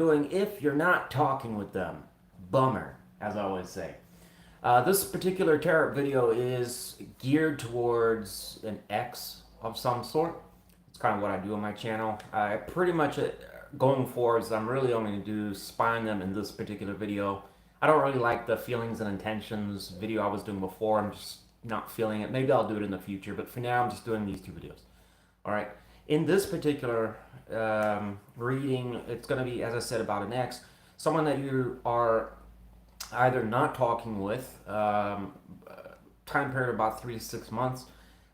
doing if you're not talking with them. Bummer, as I always say. This particular tarot video is geared towards an ex of some sort. It's kind of what I do on my channel. I pretty much, going forward, I'm really only going to do spying them in this particular video. I don't really like the feelings and intentions video I was doing before. I'm just not feeling it. Maybe I'll do it in the future, but for now I'm just doing these two videos. All right. In this particular reading, it's going to be, as I said, about an ex, someone that you are either not talking with, time period about 3 to 6 months,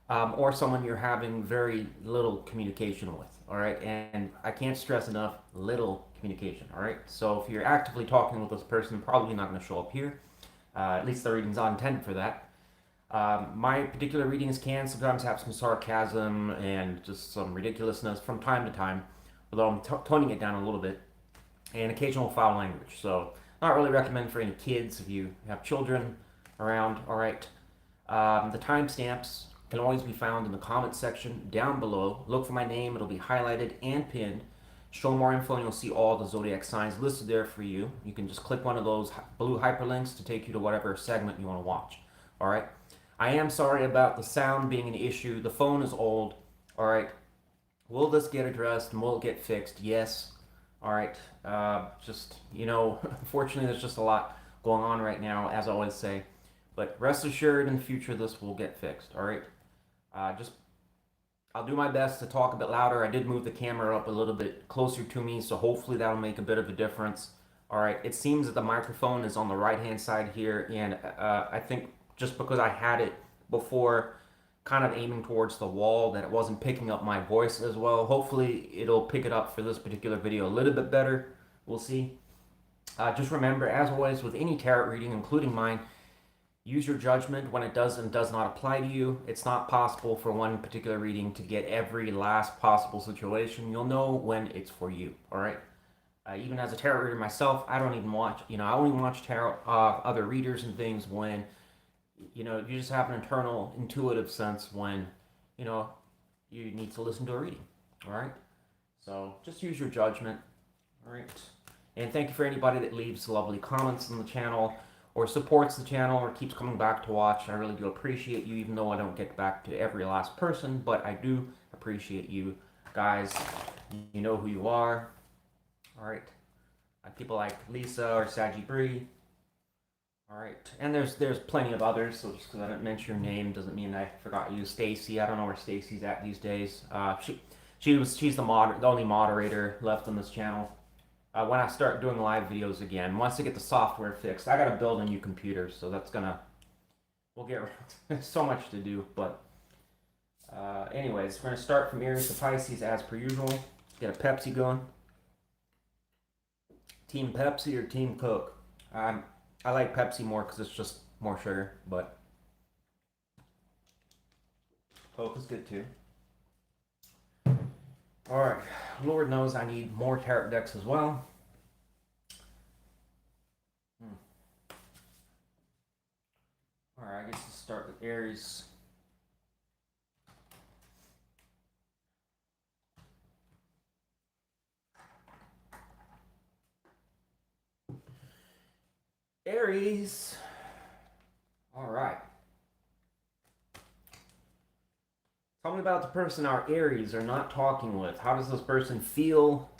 or someone you're having very little communication with. All right, and I can't stress enough, little communication. All right, so if you're actively talking with this person, probably not going to show up here. At least the reading's not intended for that. My particular readings can sometimes have some sarcasm and just some ridiculousness from time to time, although I'm toning it down a little bit, and occasional foul language. So, not really recommend for any kids if you have children around. All right. The timestamps can always be found in the comment section down below. Look for my name; it'll be highlighted and pinned. Show more info, and you'll see all the zodiac signs listed there for you. You can just click one of those blue hyperlinks to take you to whatever segment you want to watch. All right. I am sorry about the sound being an issue. The phone is old. All right. Will this get addressed and will it get fixed? Yes. All right. Unfortunately, there's just a lot going on right now, as I always say. But rest assured, in the future, this will get fixed. All right. I'll do my best to talk a bit louder. I did move the camera up a little bit closer to me, so hopefully that'll make a bit of a difference. All right. It seems that the microphone is on the right-hand side here, and I think just because I had it before kind of aiming towards the wall that it wasn't picking up my voice as well. Hopefully it'll pick it up for this particular video a little bit better. We'll see. Just remember, as always, with any tarot reading, including mine, use your judgment when it does and does not apply to you. It's not possible for one particular reading to get every last possible situation. You'll know when it's for you, all right? Even as a tarot reader myself, I don't even watch, I only watch tarot other readers and things when you just have an internal intuitive sense when you need to listen to a reading. All right, so just use your judgment. All right, and thank you for anybody that leaves lovely comments on the channel or supports the channel or keeps coming back to watch. I really do appreciate you, even though I don't get back to every last person, but I do appreciate you guys. You know who you are. All right, people like Lisa or Saggy Bree. All right, and there's plenty of others. So just because I didn't mention your name doesn't mean I forgot you. Stacy, I don't know where Stacy's at these days. She's the only moderator left on this channel. When I start doing live videos again, once I get the software fixed, I gotta build a new computer, so we'll get there's so much to do. But anyways, we're gonna start from Aries to Pisces as per usual. Get a Pepsi going. Team Pepsi or Team Coke? I like Pepsi more because it's just more sugar, but Coke is good too. Alright, Lord knows I need more tarot decks as well. Alright, I guess let's start with Aries. Aries. All right. Tell me about the person our Aries are not talking with. How does this person feel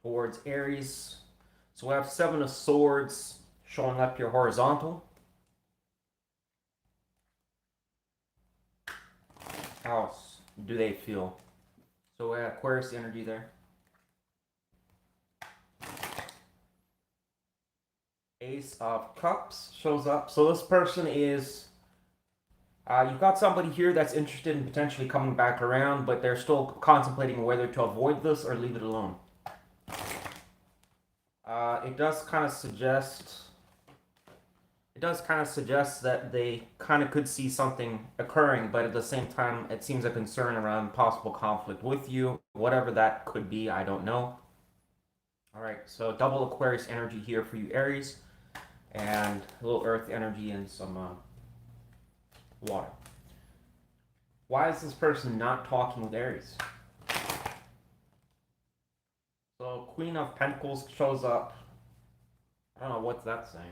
towards Aries? So we have Seven of Swords showing up here horizontal. How else do they feel? So we have Aquarius energy there. Ace of Cups shows up. So this person is, you've got somebody here that's interested in potentially coming back around, but they're still contemplating whether to avoid this or leave it alone. It does kind of suggest that they kind of could see something occurring, but at the same time, it seems a concern around possible conflict with you. Whatever that could be, I don't know. All right, so double Aquarius energy here for you, Aries. And a little earth energy and some water. Why is this person not talking with Aries? So So Queen of Pentacles shows up. I don't know what's that saying.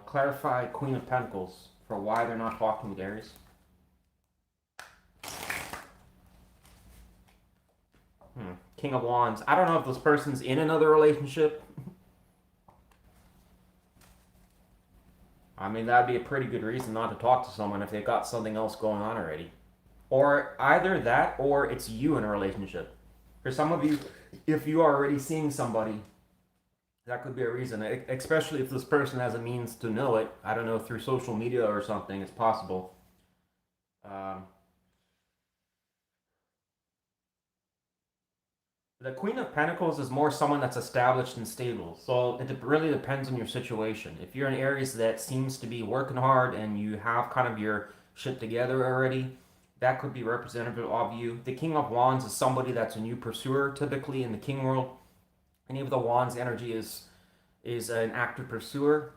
Clarify Queen of Pentacles for why they're not talking with Aries. King of Wands. I don't know if this person's in another relationship. I mean, that'd be a pretty good reason not to talk to someone if they've got something else going on already. Or either that, or it's you in a relationship. For some of you, if you are already seeing somebody, that could be a reason. Especially if this person has a means to know it. I don't know, through social media or something, it's possible. The Queen of Pentacles is more someone that's established and stable. So it really depends on your situation. If you're in Aries that seems to be working hard and you have kind of your shit together already, that could be representative of you. The King of Wands is somebody that's a new pursuer, typically in the King world. Any of the Wands energy is an active pursuer.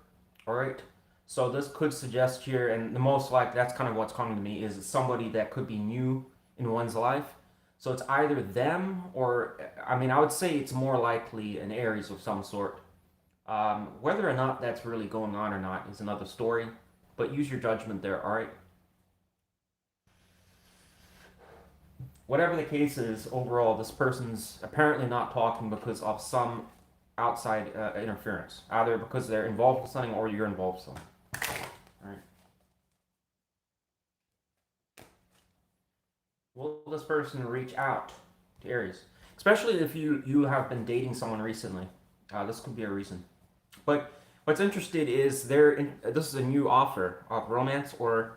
All right. So this could suggest here, and the most like that's kind of what's coming to me, is somebody that could be new in one's life. So it's either them or, I mean, I would say it's more likely an Aries of some sort. Whether or not that's really going on or not is another story, but use your judgment there, all right? Whatever the case is, overall, this person's apparently not talking because of some outside interference, either because they're involved with something or you're involved with something. All right. Will this person reach out to Aries? Especially if you have been dating someone recently. This could be a reason. But what's interesting is this is a new offer of romance or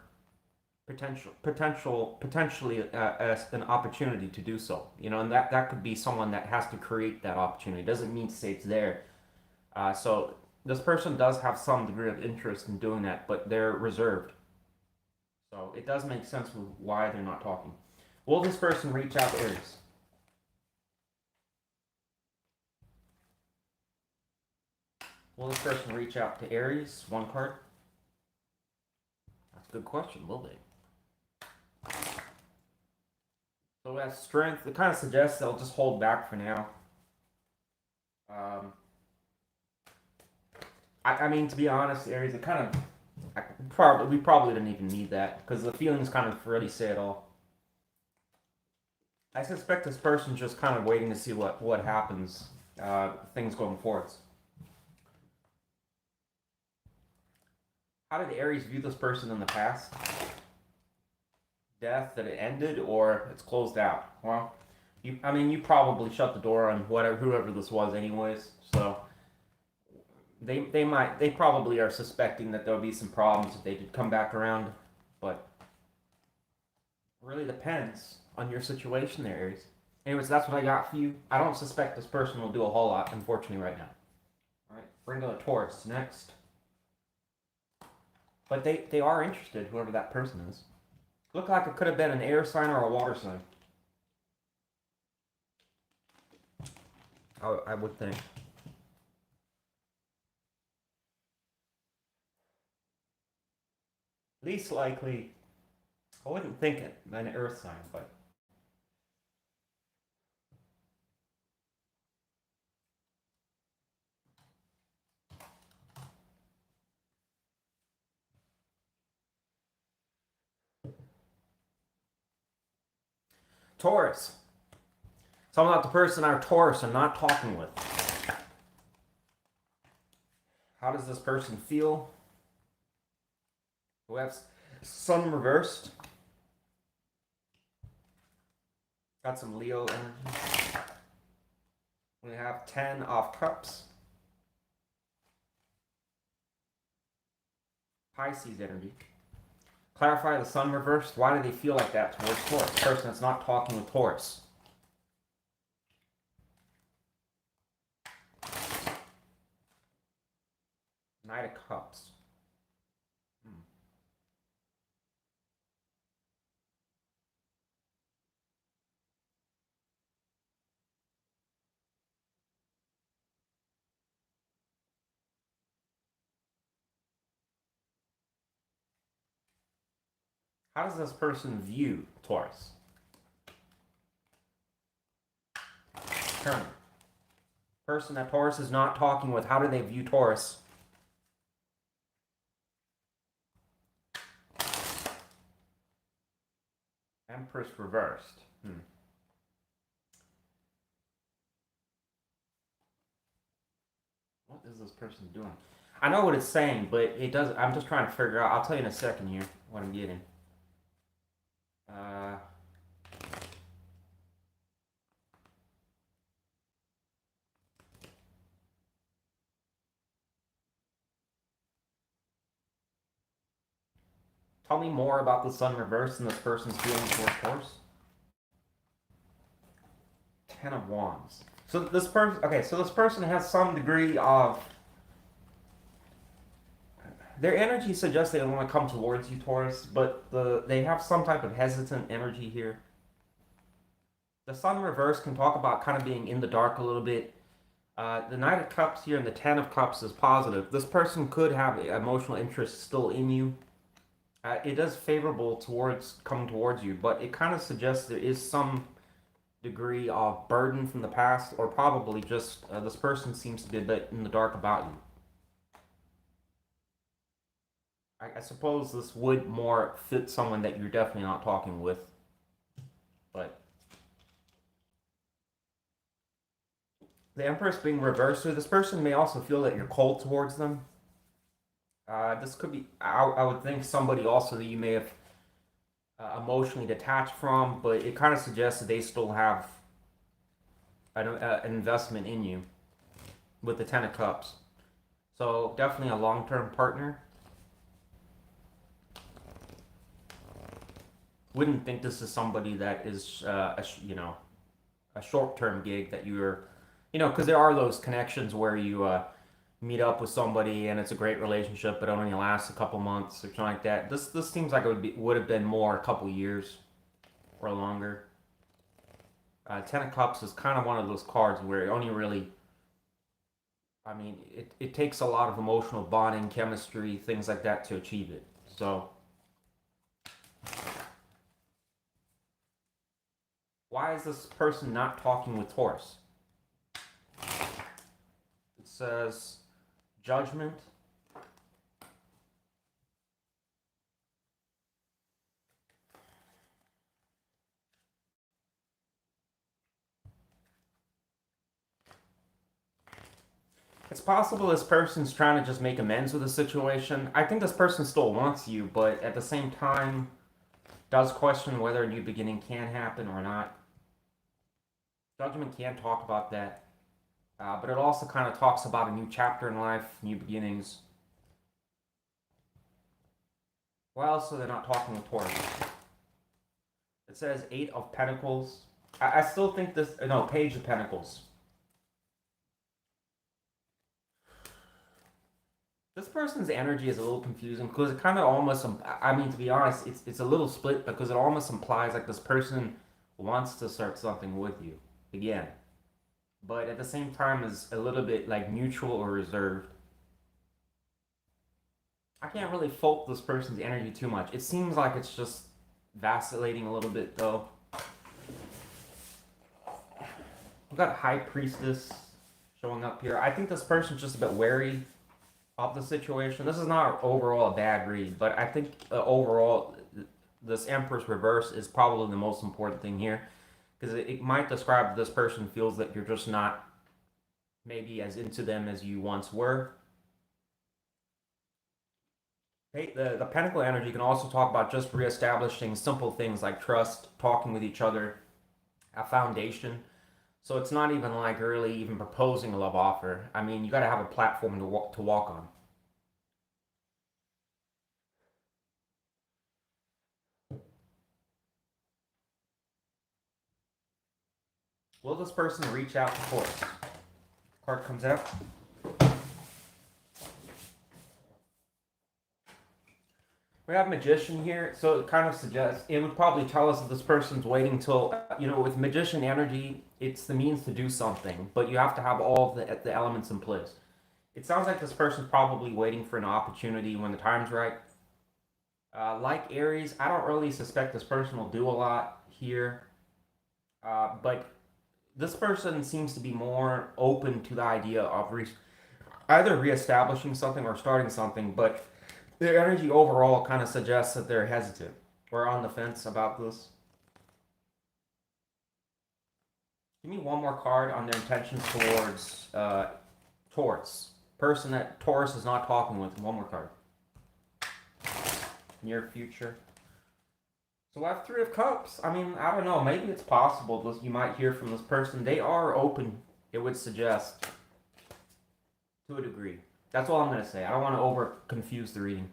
potentially as an opportunity to do so. You know, and that could be someone that has to create that opportunity. It doesn't mean to say it's there. So this person does have some degree of interest in doing that, but they're reserved. So it does make sense with why they're not talking. Will this person reach out to Aries? Will this person reach out to Aries? One card. That's a good question. Will they? So as strength, it kind of suggests they'll just hold back for now. I mean, to be honest, Aries, it kind of, we probably didn't even need that because the feelings kind of already say it all. I suspect this person's just kind of waiting to see what happens, things going forwards. How did Aries view this person in the past? Death, that it ended, or it's closed out? Well, you probably shut the door on whoever this was anyways, so they probably are suspecting that there'll be some problems if they did come back around, but it really depends on your situation there, Aries. Anyways, that's what I got for you. I don't suspect this person will do a whole lot, unfortunately, right now. Alright, bring on the Taurus next. But they are interested, whoever that person is. Looked like it could have been an air sign or a water sign. I would think. Least likely, I wouldn't think it an earth sign, but Taurus. Something about the person our Taurus are not talking with. How does this person feel? We have Sun reversed. Got some Leo energy. We have 10 of Cups. Pisces energy. Clarify the Sun reversed. Why do they feel like that towards Taurus? The person that's not talking with Taurus. Knight of Cups. How does this person view Taurus? turn. Person that Taurus is not talking with, how do they view Taurus? Empress reversed. What is this person doing? I know what it's saying, but it doesn't. I'm just trying to figure out. I'll tell you in a second here what I'm getting. Tell me more about the sun reverse and this person's feeling towards Taurus. 10 of Wands. So this person, okay, so this person has some degree of, their energy suggests they want to come towards you, Taurus, but they have some type of hesitant energy here. The sun reverse can talk about kind of being in the dark a little bit. The Knight of Cups here and the 10 of Cups is positive. This person could have emotional interest still in you. It does favorable towards coming towards you, but it kind of suggests there is some degree of burden from the past, or probably just this person seems to be a bit in the dark about you. I suppose this would more fit someone that you're definitely not talking with, but the Empress being reversed, so this person may also feel that you're cold towards them. This could be, I would think, somebody also that you may have emotionally detached from, but it kind of suggests that they still have an investment in you with the 10 of Cups. So definitely a long-term partner. Wouldn't think this is somebody that is, a short-term gig that you're, because there are those connections where you meet up with somebody and it's a great relationship, but it only lasts a couple months or something like that. This seems like it would have been more a couple years or longer. 10 of Cups is kind of one of those cards where it only really, it takes a lot of emotional bonding, chemistry, things like that to achieve it. So, why is this person not talking with Taurus? It says judgment. It's possible this person's trying to just make amends with the situation. I think this person still wants you, but at the same time does question whether a new beginning can happen or not. Judgment can talk about that. But it also kind of talks about a new chapter in life, new beginnings. Why else are they not talking with Taurus? It says 8 of Pentacles. I still think this, no, Page of Pentacles. This person's energy is a little confusing because it kind of almost, to be honest, it's a little split because it almost implies like this person wants to start something with you again, but at the same time is a little bit like neutral or reserved. I can't really fault this person's energy too much. It seems like it's just vacillating a little bit though. We've got High Priestess showing up here. I think this person's just a bit wary of the situation. This is not overall a bad read, but I think overall this Empress reverse is probably the most important thing here, because it might describe that this person feels that you're just not maybe as into them as you once were. The Pentacle energy can also talk about just reestablishing simple things like trust, talking with each other, a foundation. So it's not even like really even proposing a love offer. You got to have a platform to walk on. Will this person reach out to Taurus? Card comes out. We have Magician here, so it kind of suggests, it would probably tell us that this person's waiting till, with Magician energy, it's the means to do something, but you have to have all the elements in place. It sounds like this person's probably waiting for an opportunity when the time's right. Like Aries, I don't really suspect this person will do a lot here, but this person seems to be more open to the idea of either reestablishing something or starting something, but their energy overall kind of suggests that they're hesitant or on the fence about this. Give me one more card on their intentions towards Taurus. Person that Taurus is not talking with. One more card. Near future. So I have Three of Cups. I mean, I don't know. Maybe it's possible that you might hear from this person. They are open, it would suggest, to a degree. That's all I'm going to say. I don't want to over confuse the reading.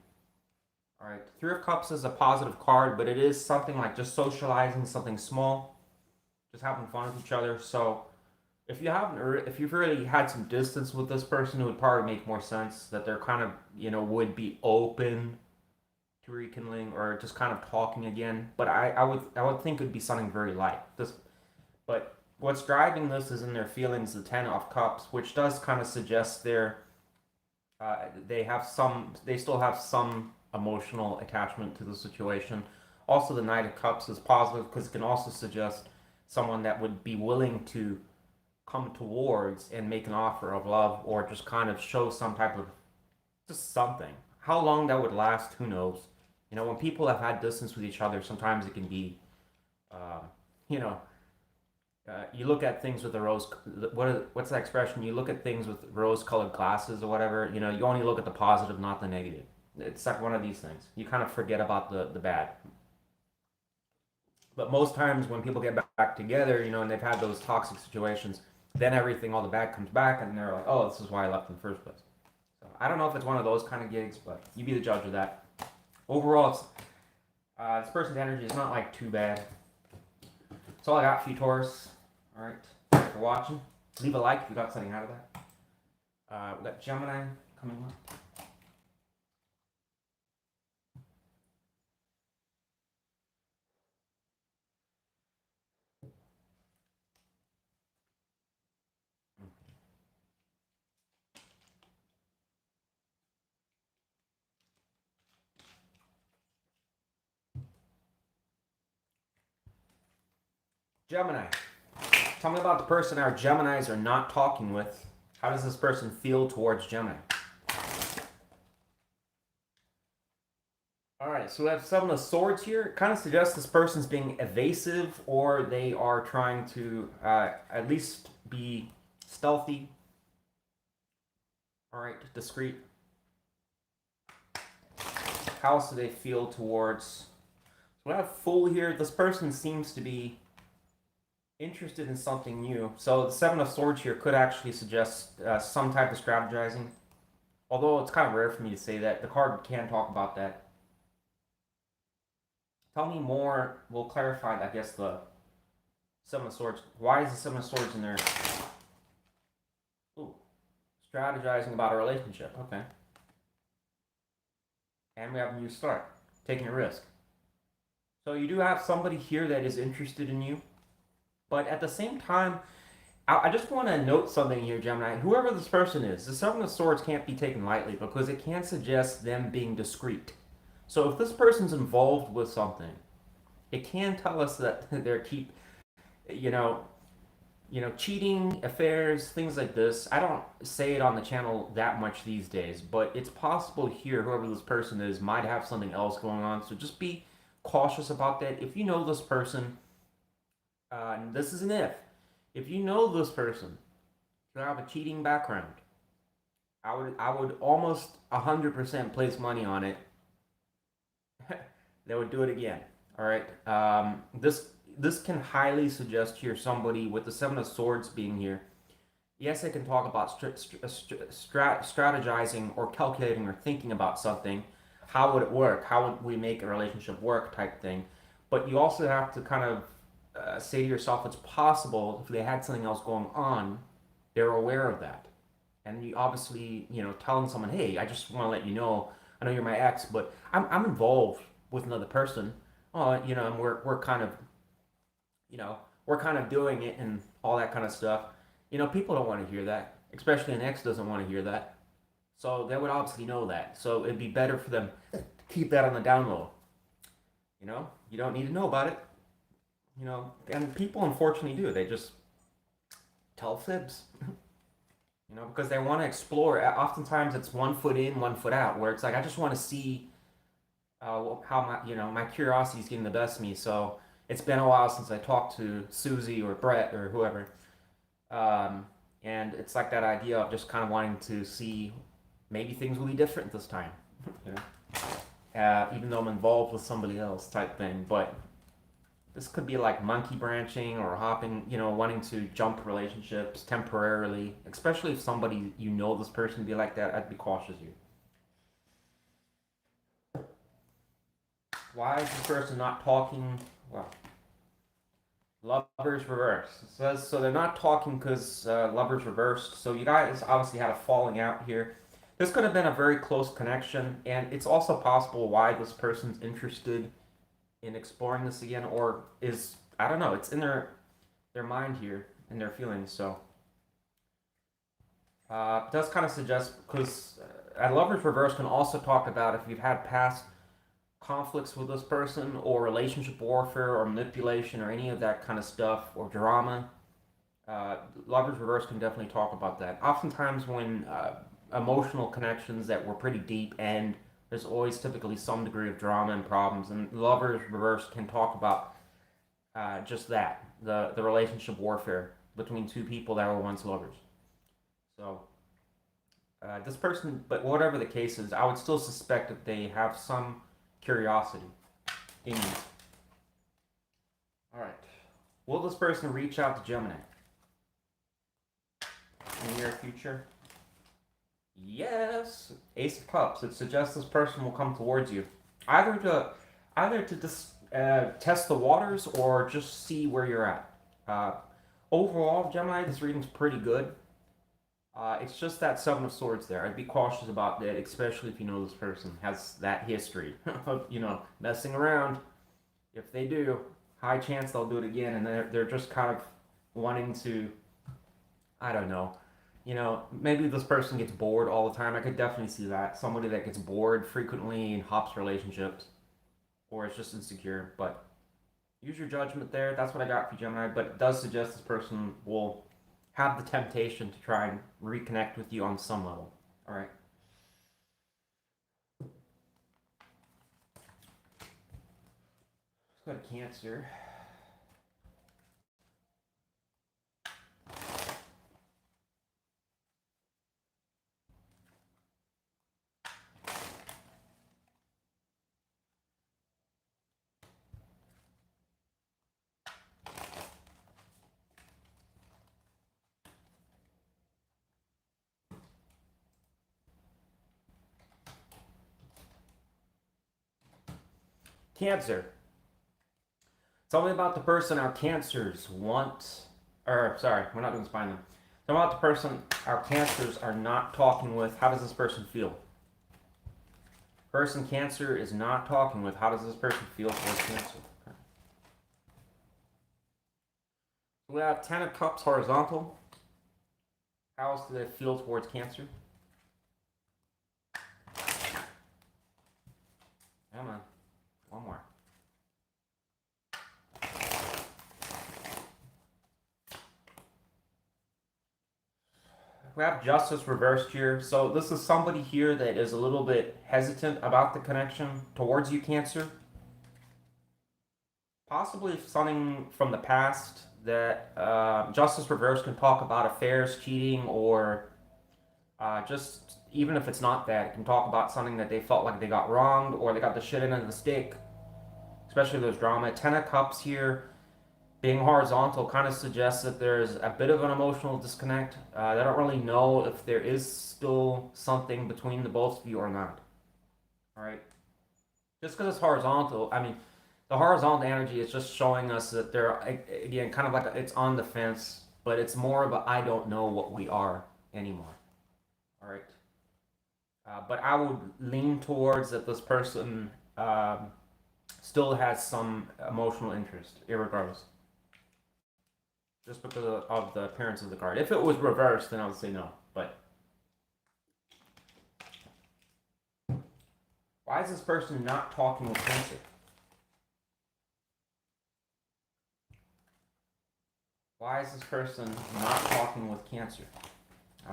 Alright, Three of Cups is a positive card, but it is something like just socializing, something small. Just having fun with each other. So if you've really had some distance with this person, it would probably make more sense that they're kind of, would be open to rekindling or just kind of talking again. But I would think it would be something very light. But what's driving this is in their feelings, the Ten of Cups, which does kind of suggest they still have some emotional attachment to the situation. Also, the Knight of Cups is positive because it can also suggest someone that would be willing to come towards and make an offer of love or just kind of show some type of just something. How long that would last, who knows? When people have had distance with each other, sometimes it can be, uh, you know, you look at things with the what's that expression? You look at things with rose-colored glasses or whatever. You only look at the positive, not the negative. It's like one of these things. You kind of forget about the bad. But most times when people get back together, and they've had those toxic situations, then everything, all the bad comes back, and they're like, oh, this is why I left in the first place. So I don't know if it's one of those kind of gigs, but you be the judge of that. Overall, this person's energy is not like too bad. That's all I got for you, Taurus. All right, thanks for watching. Leave a like if you got something out of that. We got Gemini coming up. Gemini. Tell me about the person our Geminis are not talking with. How does this person feel towards Gemini? Alright, so we have Seven of Swords here. It kind of suggests this person's being evasive or they are trying to at least be stealthy. Alright, discreet. How else do they feel towards... So we have Fool here. This person seems to be interested in something new. So the Seven of Swords here could actually suggest some type of strategizing. Although it's kind of rare for me to say that. The card can talk about that. Tell me more. We'll clarify, I guess, the Seven of Swords. Why is the Seven of Swords in there? Ooh. Strategizing about a relationship. Okay. And we have a new start. Taking a risk. So you do have somebody here that is interested in you. But at the same time, I just want to note something here, Gemini. Whoever this person is, the Seven of Swords can't be taken lightly because it can suggest them being discreet. So if this person's involved with something, it can tell us that they're cheating, affairs, things like this. I don't say it on the channel that much these days, but it's possible here, whoever this person is, might have something else going on. So just be cautious about that. If you know this person, and this is an if you know this person to have a cheating background, I would almost 100% place money on it. They would do it again. All right. This can highly suggest here somebody with the Seven of Swords being here. Yes, it can talk about strategizing or calculating or thinking about something. How would it work? How would we make a relationship work type thing? But you also have to kind of say to yourself, it's possible if they had something else going on, they're aware of that. And you obviously, telling someone, hey, I just want to let you know, I know you're my ex, but I'm involved with another person. Oh, and we're kind of, we're kind of doing it and all that kind of stuff. People don't want to hear that, especially an ex doesn't want to hear that. So they would obviously know that. So it'd be better for them to keep that on the down low. You don't need to know about it. And people unfortunately do. They just tell fibs. You know, because they want to explore. Oftentimes it's 1 foot in, 1 foot out, where it's like, I just want to see how my curiosity is getting the best of me. So it's been a while since I talked to Susie or Brett or whoever. And it's like that idea of just kind of wanting to see maybe things will be different this time. You know, even though I'm involved with somebody else type thing. But this could be like monkey branching or hopping, you know, wanting to jump relationships temporarily, especially if somebody, you know, this person be like that. I'd be cautious here. Why is this person not talking? Well, lovers reversed. It says so they're not talking because lovers reversed. So you guys obviously had a falling out here. This could have been a very close connection, and it's also possible why this person's interested in exploring this again, or is, I don't know, it's in their mind here and their feelings. So it does kind of suggest, because lovers reverse can also talk about if you've had past conflicts with this person, or relationship warfare, or manipulation, or any of that kind of stuff, or drama. Lovers reverse can definitely talk about that. Oftentimes when emotional connections that were pretty deep, and there's always typically some degree of drama and problems, and lovers reverse can talk about just that, the relationship warfare between two people that were once lovers. So this person, but whatever the case is, I would still suspect that they have some curiosity in you. All right. Will this person reach out to Gemini in the near future? Yes. Ace of Cups. It suggests this person will come towards you, either to just test the waters, or just see where you're at. Overall, Gemini, this reading's pretty good. It's just that Seven of Swords there. I'd be cautious about that, especially if you know this person has that history of, you know, messing around. If they do, high chance they'll do it again, and they're just kind of wanting to, I don't know, you know, maybe this person gets bored all the time. I could definitely see that. Somebody that gets bored frequently and hops relationships, or it's just insecure. But use your judgment there. That's what I got for Gemini. But it does suggest this person will have the temptation to try and reconnect with you on some level. All right. Let's go to Cancer. Cancer. Tell me about the person our Cancers want, or sorry, we're not doing spine them. Tell me about the person our Cancers are not talking with. How does this person feel? Person Cancer is not talking with. How does this person feel towards Cancer? Okay. We have 10 of Cups horizontal. How else do they feel towards Cancer? Come on. One more. We have Justice reversed here. So this is somebody here that is a little bit hesitant about the connection towards you, Cancer. Possibly something from the past that Justice reversed can talk about affairs, cheating, or just even if it's not that, it can talk about something that they felt like they got wronged, or they got the shit end of the stick. Especially if there's drama. 10 of Cups here, being horizontal, kind of suggests that there's a bit of an emotional disconnect. They don't really know if there is still something between the both of you or not. All right. Just because it's horizontal, I mean, the horizontal energy is just showing us that they're, again, kind of like it's on the fence, but it's more of a I don't know what we are anymore. All right. But I would lean towards that this person still has some emotional interest, irregardless. Just because of the appearance of the card. If it was reversed, then I would say no. But why is this person not talking with Cancer? Why is this person not talking with Cancer?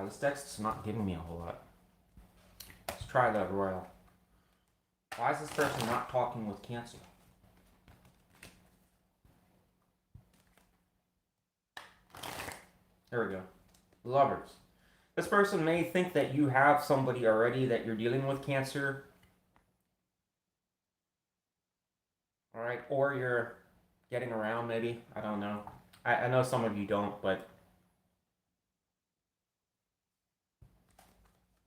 This deck's not giving me a whole lot. Let's try the Royal. Why is this person not talking with Cancer? There we go. Lovers. This person may think that you have somebody already that you're dealing with, Cancer. Alright, or you're getting around maybe. I don't know. I know some of you don't, but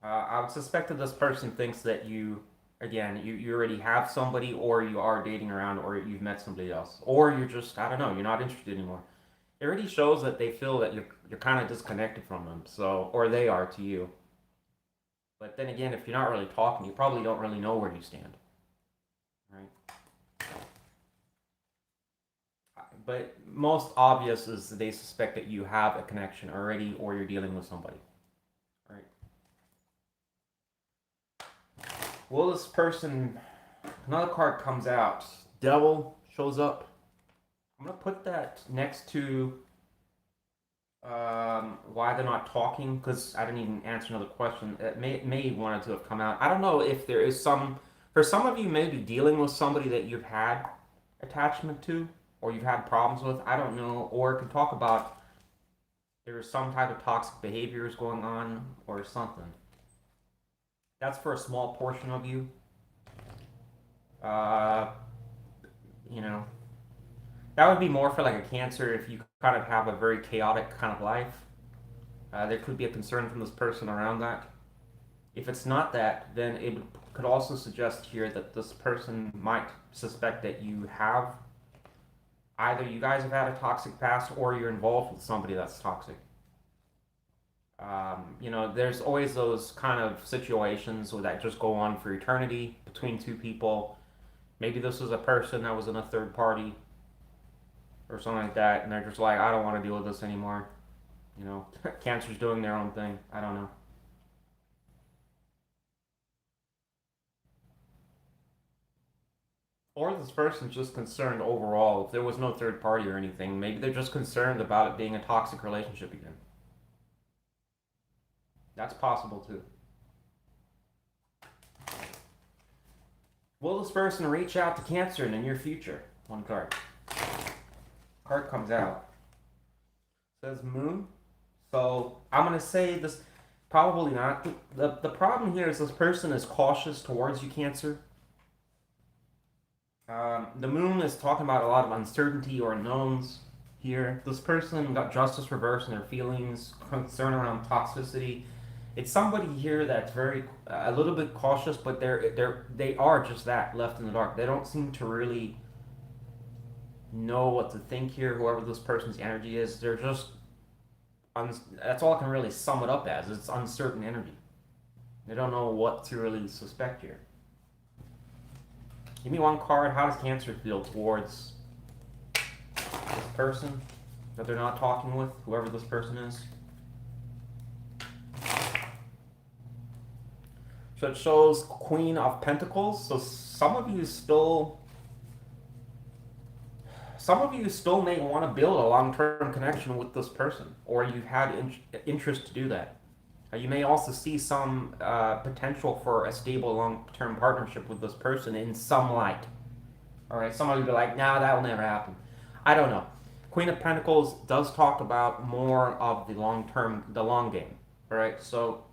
I would suspect that this person thinks that you, again, you already have somebody, or you are dating around, or you've met somebody else, or you're just, I don't know, you're not interested anymore. It already shows that they feel that you're kind of disconnected from them, so, or they are to you. But then again, if you're not really talking, you probably don't really know where you stand, right? But most obvious is that they suspect that you have a connection already, or you're dealing with somebody, right? Will this person, another card comes out, Devil shows up. I'm going to put that next to why they're not talking, because I didn't even answer another question. It may wanted to have come out. I don't know if there is some, for some of you may be dealing with somebody that you've had attachment to, or you've had problems with, I don't know, or it could talk about there's some type of toxic behaviors going on or something. That's for a small portion of you. You know, that would be more for like a Cancer if you kind of have a very chaotic kind of life. There could be a concern from this person around that. If it's not that, then it could also suggest here that this person might suspect that you have, either you guys have had a toxic past, or you're involved with somebody that's toxic. You know, there's always those kind of situations that just go on for eternity between two people. Maybe this was a person that was in a third party or something like that, and they're just like, I don't want to deal with this anymore. You know, Cancer's doing their own thing. I don't know. Or this person's just concerned overall. If there was no third party or anything, maybe they're just concerned about it being a toxic relationship again. That's possible too. Will this person reach out to Cancer in the near future? One card. Card comes out. It says Moon. So I'm gonna say this. Probably not. The problem here is this person is cautious towards you, Cancer. The Moon is talking about a lot of uncertainty or unknowns here. This person got Justice reversed in their feelings, concern around toxicity. It's somebody here that's very a little bit cautious, but they are just that, left in the dark. They don't seem to really know what to think here. Whoever this person's energy is, they're just that's all I can really sum it up as. It's uncertain energy. They don't know what to really suspect here. Give me one card. How does Cancer feel towards this person that they're not talking with, whoever this person is? So it shows Queen of Pentacles. So some of you still may want to build a long-term connection with this person, or you've had interest to do that. You may also see some potential for a stable long-term partnership with this person in some light. All right, some of you be like, nah, that will never happen. I don't know. Queen of Pentacles does talk about more of the long-term, the long game. All right, so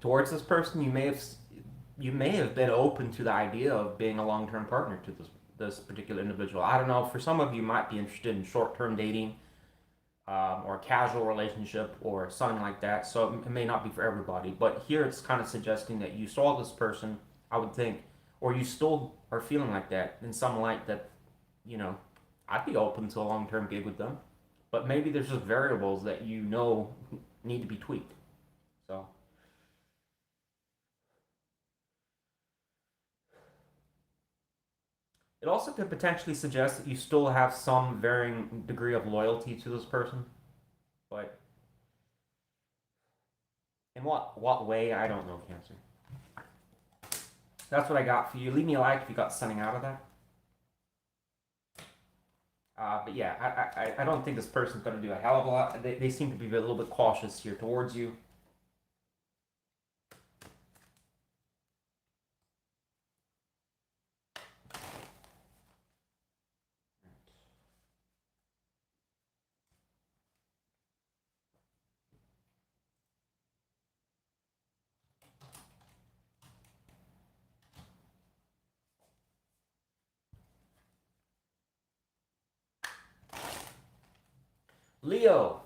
towards this person, you may have been open to the idea of being a long-term partner to this particular individual. I don't know. For some of you, might be interested in short-term dating, or a casual relationship, or something like that. So it may not be for everybody. But here, it's kind of suggesting that you saw this person, I would think, or you still are feeling like that in some light. That, you know, I'd be open to a long-term gig with them. But maybe there's just variables that you know need to be tweaked. So. It also could potentially suggest that you still have some varying degree of loyalty to this person, but in what way, I don't know, Cancer. That's what I got for you. Leave me a like if you got something out of that. But yeah, I don't think this person's going to do a hell of a lot. They seem to be a little bit cautious here towards you. Leo.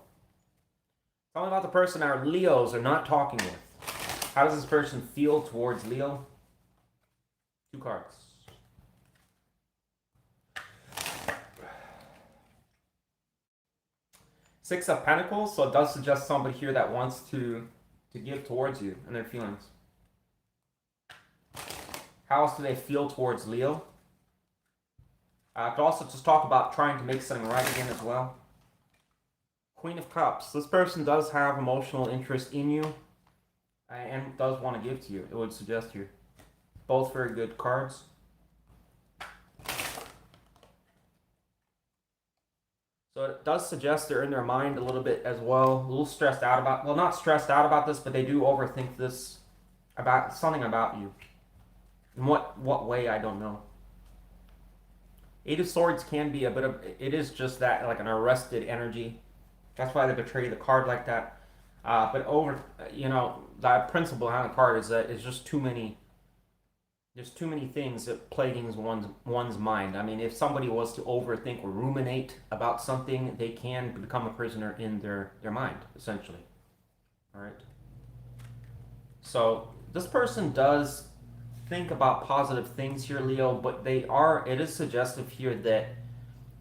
Tell me about the person our Leos are not talking with. How does this person feel towards Leo? 2 cards. Six of Pentacles, so it does suggest somebody here that wants to give towards you and their feelings. How else do they feel towards Leo? I could also just talk about trying to make something right again as well. Queen of Cups. This person does have emotional interest in you and does want to give to you, it would suggest here. Both very good cards. So it does suggest they're in their mind a little bit as well, a little stressed out about, well, not stressed out about this, but they do overthink this, about something about you. In what way, I don't know. 8 of Swords can be a bit of, it is just that, like an arrested energy. That's why they betray the card like that. But the principle behind the card is that it's just too many, there's too many things that plaguing one's mind. I mean, if somebody was to overthink or ruminate about something, they can become a prisoner in their mind, essentially. All right. So this person does think about positive things here, Leo, but it is suggestive here that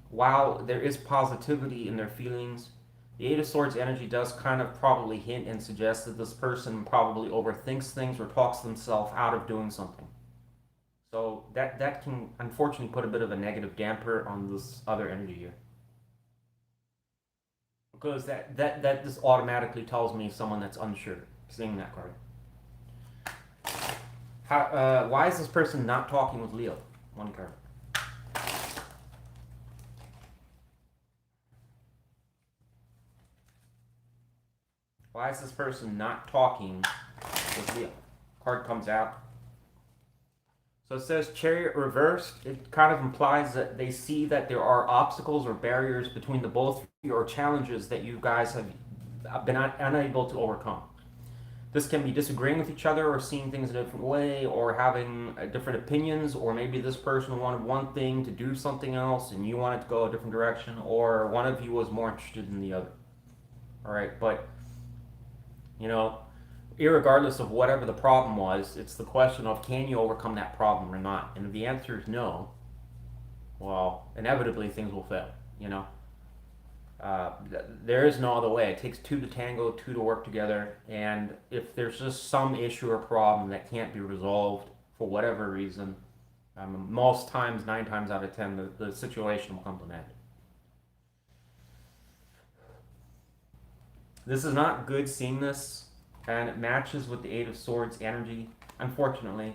while there is positivity in their feelings, the 8 of Swords energy does kind of probably hint and suggest that this person probably overthinks things or talks themselves out of doing something. So that can unfortunately put a bit of a negative damper on this other energy here. Because that just automatically tells me someone that's unsure, seeing that card. Why is this person not talking with Leo? 1 card. Why is this person not talking with Leo? Card comes out. So it says Chariot reversed. It kind of implies that they see that there are obstacles or barriers between the both of you, or challenges that you guys have been unable to overcome. This can be disagreeing with each other or seeing things in a different way or having different opinions, or maybe this person wanted one thing to do something else and you wanted to go a different direction, or one of you was more interested in the other. All right, but irregardless of whatever the problem was, it's the question of, can you overcome that problem or not? And if the answer is no, well, inevitably things will fail, there is no other way. It takes 2 to tango, 2 to work together, and if there's just some issue or problem that can't be resolved for whatever reason, most times, 9 times out of 10, the situation will come to an end. This is not good seeing this, and it matches with the 8 of Swords energy, unfortunately,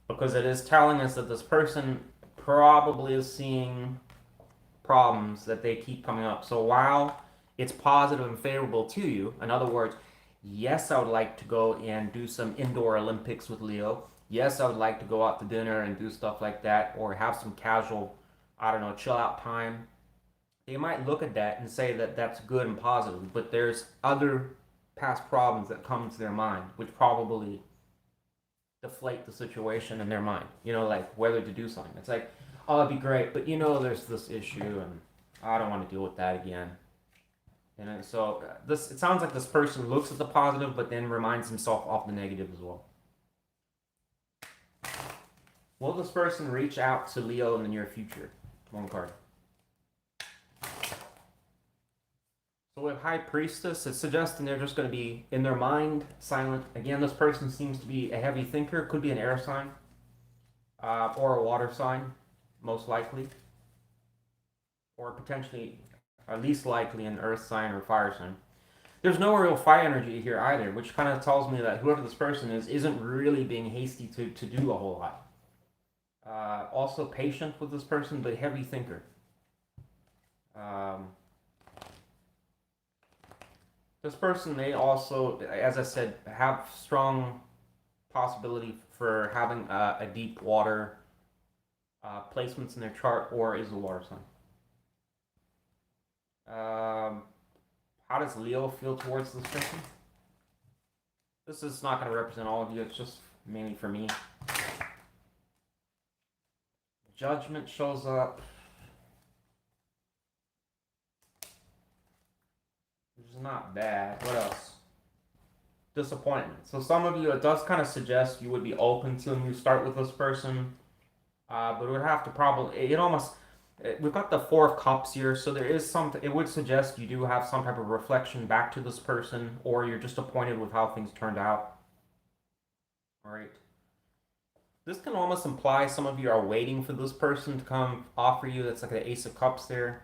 because it is telling us that this person probably is seeing problems that they keep coming up. So while it's positive and favorable to you, in other words, yes, I would like to go and do some indoor Olympics with Leo. Yes, I would like to go out to dinner and do stuff like that, or have some casual, chill out time. They might look at that and say that that's good and positive, but there's other past problems that come to their mind, which probably deflate the situation in their mind, like whether to do something. It's like, oh, it'd be great, but there's this issue and I don't want to deal with that again. And so it sounds like this person looks at the positive, but then reminds himself of the negative as well. Will this person reach out to Leo in the near future? 1 card. So with High Priestess, it's suggesting they're just going to be in their mind, silent. Again, this person seems to be a heavy thinker. Could be an air sign or a water sign, most likely. Or potentially, at least likely, an earth sign or fire sign. There's no real fire energy here either, which kind of tells me that whoever this person is isn't really being hasty to do a whole lot. Also patient with this person, but heavy thinker. Um, this person may also, as I said, have strong possibility for having a deep water placements in their chart, or is a water sign. How does Leo feel towards this person? This is not going to represent all of you. It's just mainly for me. Judgment shows up. Which is not bad. What else? Disappointment. So some of you, it does kind of suggest you would be open to a new start with this person. But it would have to probably, it almost, we've got the Four of Cups here, so there is some, it would suggest you do have some type of reflection back to this person, or you're just disappointed with how things turned out. All right. This can almost imply some of you are waiting for this person to come offer you. That's like the Ace of Cups there.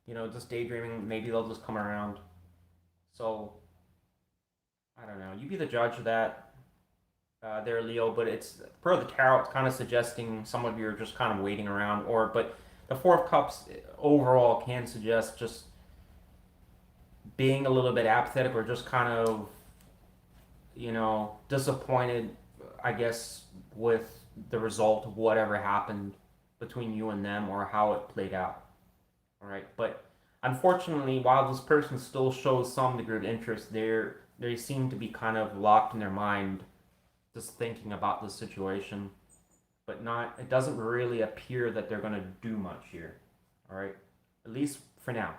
You know, just daydreaming. Maybe they'll just come around. So, I don't know. You be the judge of that. There, Leo, but it's per the tarot, it's kind of suggesting some of you are just kind of waiting around, but the Four of Cups overall can suggest just being a little bit apathetic, or just kind of, you know, disappointed, I guess, with the result of whatever happened between you and them, or how it played out. All right, but unfortunately, while this person still shows some degree of interest, they seem to be kind of locked in their mind, just thinking about the situation, but not, it doesn't really appear that they're going to do much here. All right, at least for now.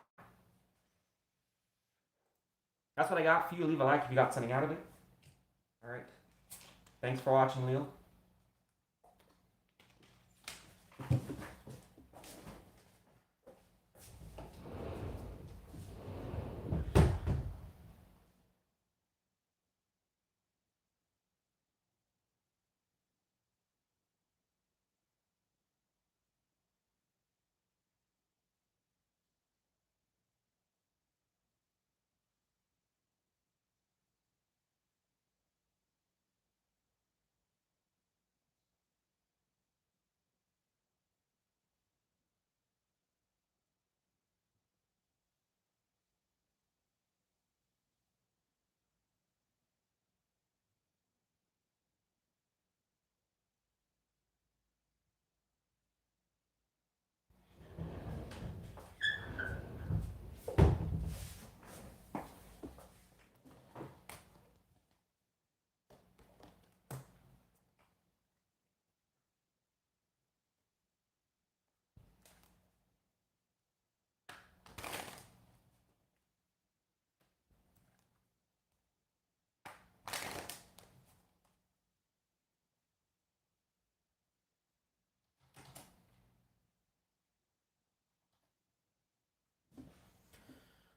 That's what I got for you. Leave a like if you got something out of it. All right, thanks for watching, Leo.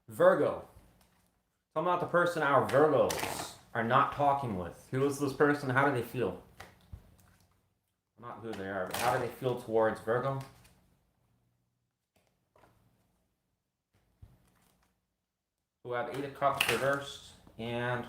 Virgo. Tell me about the person our Virgos are not talking with. Who is this person? How do they feel? Not who they are, but how do they feel towards Virgo? Who have Eight of Cups reversed and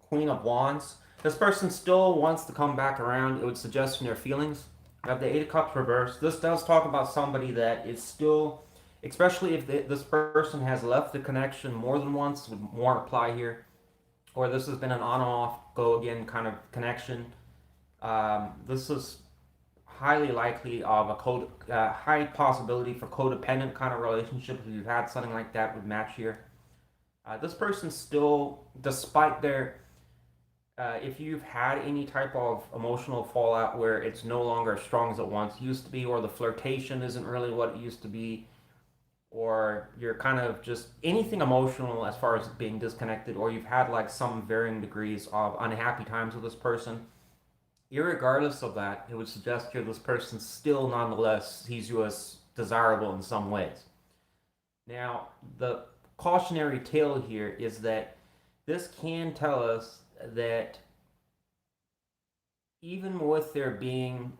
Queen of Wands. This person still wants to come back around. It would suggest in their feelings. We have the Eight of Cups reversed. This does talk about somebody that is still, especially if this person has left the connection more than once, would more apply here, or this has been an on-off, go again kind of connection. This is highly likely of a high possibility for codependent kind of relationship. If you've had something like that, would match here. This person still, despite their, if you've had any type of emotional fallout where it's no longer as strong as it once used to be, or the flirtation isn't really what it used to be, or you're kind of just anything emotional as far as being disconnected, or you've had like some varying degrees of unhappy times with this person, irregardless of that, it would suggest here this person still nonetheless sees you as desirable in some ways. Now, the cautionary tale here is that this can tell us that even with there being,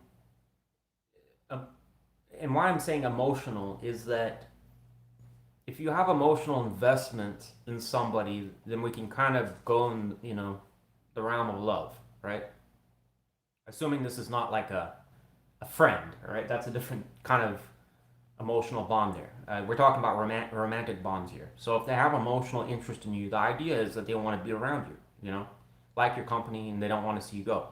and why I'm saying emotional is that if you have emotional investment in somebody, then we can kind of go in, you know, the realm of love, right? Assuming this is not like a friend, right? That's a different kind of emotional bond there. We're talking about romantic bonds here. So if they have emotional interest in you, the idea is that they want to be around you, like your company, and they don't want to see you go.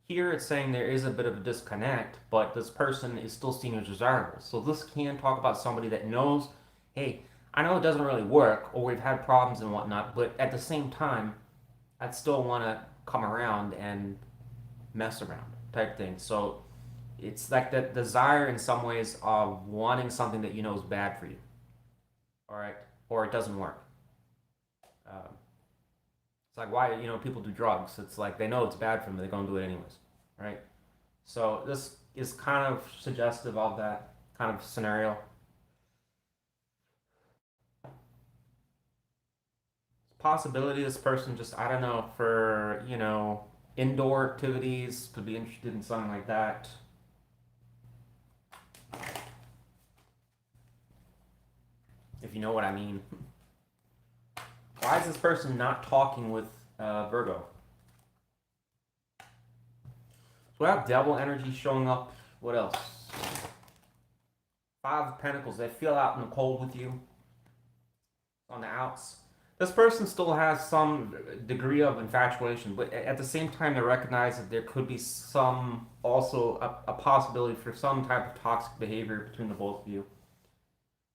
Here it's saying there is a bit of a disconnect, but this person is still seen as desirable. So this can talk about somebody that knows, hey, I know it doesn't really work, or we've had problems and whatnot, but at the same time, I'd still want to come around and mess around type thing. So it's like that desire in some ways of wanting something that you know is bad for you, all right, or it doesn't work. Um, it's like why people do drugs. It's like they know it's bad for them, but they're gonna do it anyways, right? So this is kind of suggestive of that kind of scenario. Possibility this person just, I don't know, for indoor activities, could be interested in something like that. If you know what I mean. Why is this person not talking with Virgo? So we have devil energy showing up. What else? Five of Pentacles. They feel out in the cold with you. On the outs. This person still has some degree of infatuation, but at the same time, they recognize that there could be some, also a possibility for some type of toxic behavior between the both of you.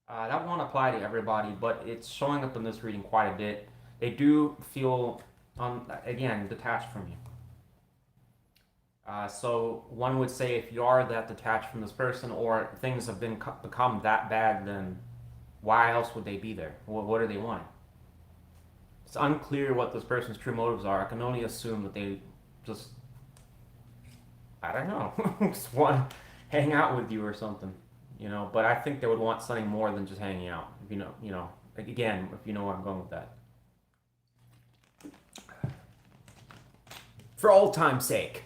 That won't apply to everybody, but it's showing up in this reading quite a bit. They do feel, again, detached from you. So one would say if you are that detached from this person, or things have become that bad, then why else would they be there? What are they wanting? It's unclear what this person's true motives are. I can only assume that they just, I don't know, just want to hang out with you or something, But I think they would want something more than just hanging out. Again, if you know where I'm going with that. For old time's sake.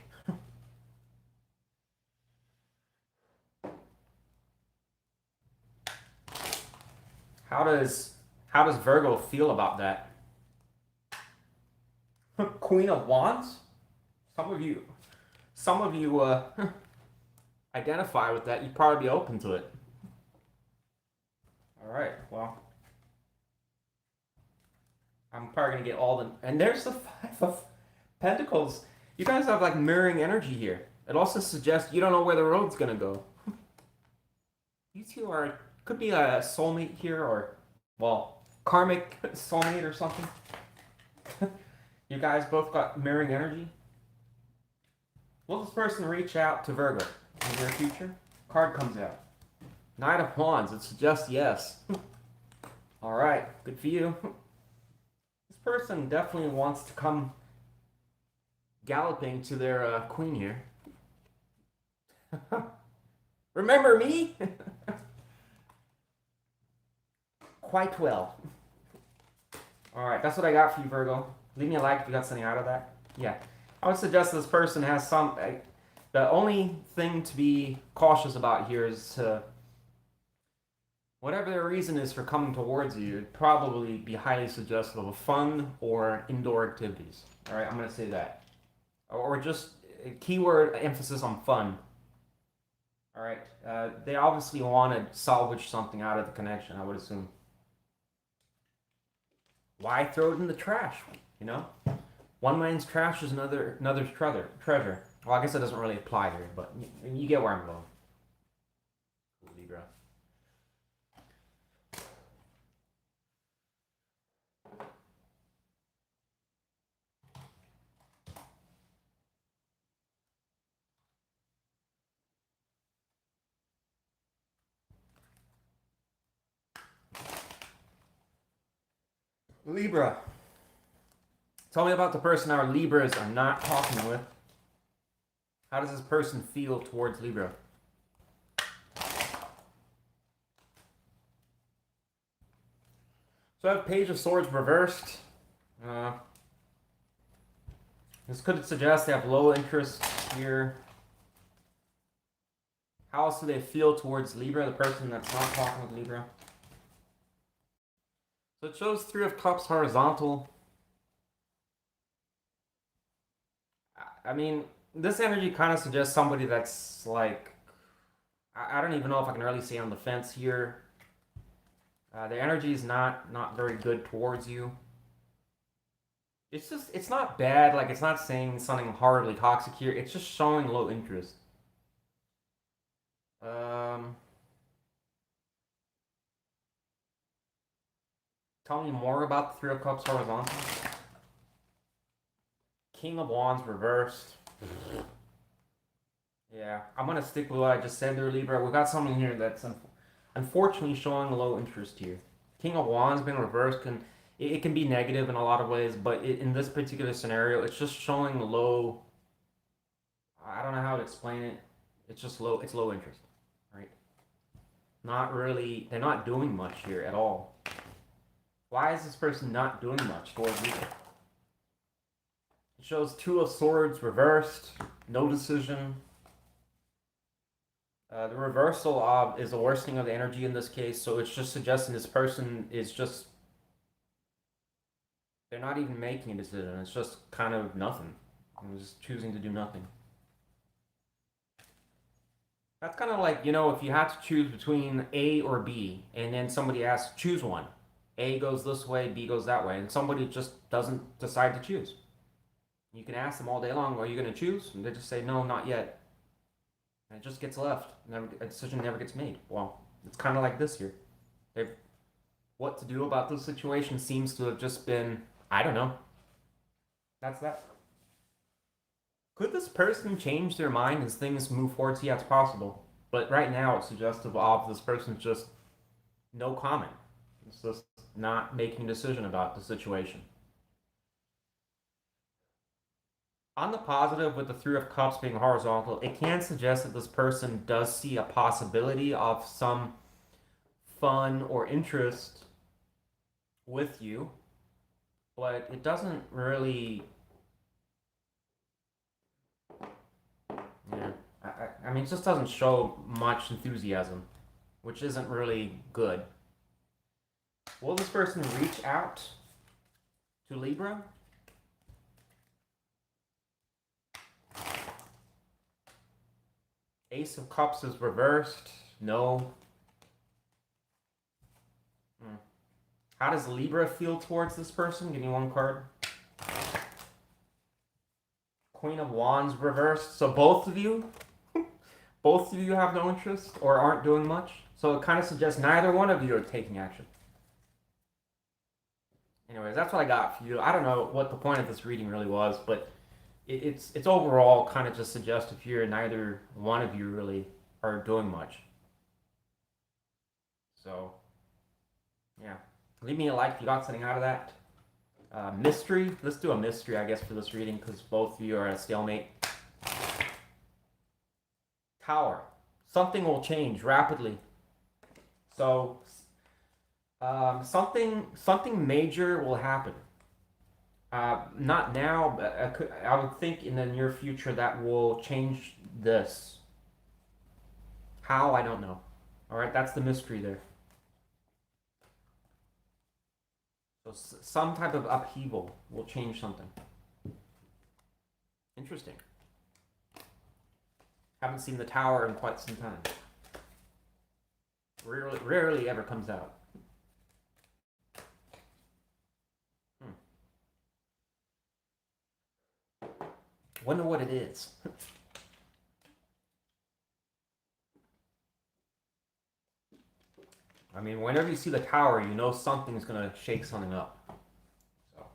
How does Virgo feel about that? Queen of Wands? Some of you identify with that. You'd probably be open to it. All right, well, I'm probably gonna get all the, and there's the Five of Pentacles. You guys have like mirroring energy here. It also suggests you don't know where the road's gonna go. You two could be a soulmate here, or, well, karmic soulmate or something. You guys both got mirroring energy. Will this person reach out to Virgo in the near future? Card comes out. Knight of Wands. It suggests yes. All right, good for you. This person definitely wants to come galloping to their queen here. Remember me? Quite well. All right, that's what I got for you, Virgo. Leave me a like if you got something out of that. Yeah. I would suggest this person has some... the only thing to be cautious about here is whatever their reason is for coming towards you, it'd probably be highly suggestive of fun or indoor activities. All right, I'm going to say that. Or just a keyword emphasis on fun. All right. They obviously want to salvage something out of the connection, I would assume. Why throw it in the trash? One man's trash is another's treasure. Well, I guess that doesn't really apply here, but you get where I'm going. Libra. Libra. Tell me about the person our Libras are not talking with. How does this person feel towards Libra? So I have Page of Swords reversed. This could suggest they have low interest here. How else do they feel towards Libra, the person that's not talking with Libra? So it shows Three of Cups horizontal. I mean, this energy kind of suggests somebody that's like, I don't even know if I can really say on the fence here. The energy is not very good towards you. It's not bad. Like, it's not saying something horribly toxic here. It's just showing low interest. Tell me more about the Three of Cups horizontal. King of Wands reversed. Yeah, I'm gonna stick with what I just said there, Libra. We got something here that's unfortunately showing low interest here. King of Wands being reversed it can be negative in a lot of ways, but in this particular scenario, it's just showing low. I don't know how to explain it. It's just low. It's low interest, right? Not really. They're not doing much here at all. Why is this person not doing much towards you? It shows Two of Swords reversed. No decision. The reversal of is a worsening of the energy in this case, so it's just suggesting this person is just, they're not even making a decision. It's just kind of nothing. I'm just choosing to do nothing. That's kind of like, you know, if you had to choose between A or B, and then somebody asks, choose one. A goes this way, B goes that way, and somebody just doesn't decide to choose. You can ask them all day long, are you going to choose? And they just say, no, not yet. And it just gets left. A decision never gets made. Well, it's kind of like this here. What to do about this situation seems to have just been, I don't know. That's that. Could this person change their mind as things move forward? Yeah, it's possible. But right now, it's suggestive of this person's just no comment. It's just not making a decision about the situation. On the positive, with the Three of Cups being horizontal, it can suggest that this person does see a possibility of some fun or interest with you, but it doesn't really. Yeah, I mean, it just doesn't show much enthusiasm, which isn't really good. Will this person reach out to Libra? Ace of Cups is reversed. No. How does Libra feel towards this person? Give me one card. Queen of Wands reversed. So both of you have no interest or aren't doing much. So it kind of suggests neither one of you are taking action. Anyways, that's what I got for you. I don't know what the point of this reading really was, but it's overall kind of just suggestive here. Neither one of you really are doing much. So, yeah. Leave me a like if you got something out of that. Mystery. Let's do a mystery, I guess, for this reading, because both of you are at a stalemate. Tower. Something will change rapidly. So, something major will happen. Not now, but I would think in the near future that will change this. How? I don't know. All right, that's the mystery there. So some type of upheaval will change something. Interesting. Haven't seen the Tower in quite some time. Rarely ever comes out. Wonder what it is. I mean, whenever you see the Tower, you know something's gonna shake something up. So.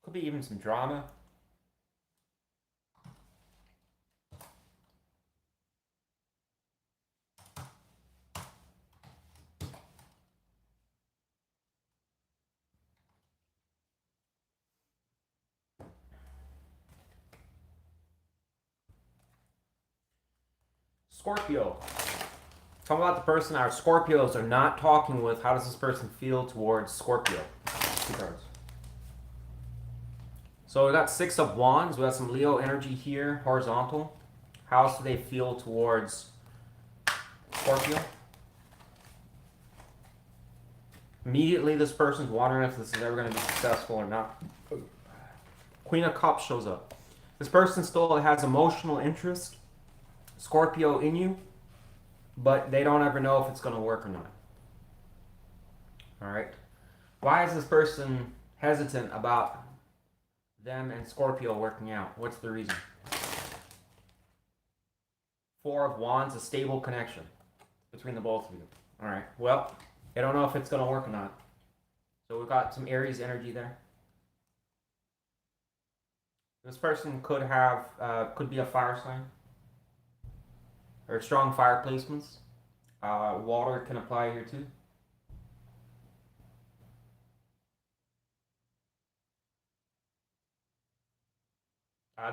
Could be even some drama. Scorpio. Tell me about the person our Scorpios are not talking with. How does this person feel towards Scorpio? 2 cards. So we got Six of Wands. We got some Leo energy here, horizontal. How else do they feel towards Scorpio? Immediately, this person's wondering if this is ever going to be successful or not. Queen of Cups shows up. This person still has emotional interest, Scorpio, in you, but they don't ever know if it's going to work or not. All right. Why is this person hesitant about them and Scorpio working out? What's the reason? Four of Wands, a stable connection between the both of you. All right. Well, I don't know if it's going to work or not. So we've got some Aries energy there. This person could have, could be a fire sign or strong fire placements. Water can apply here too.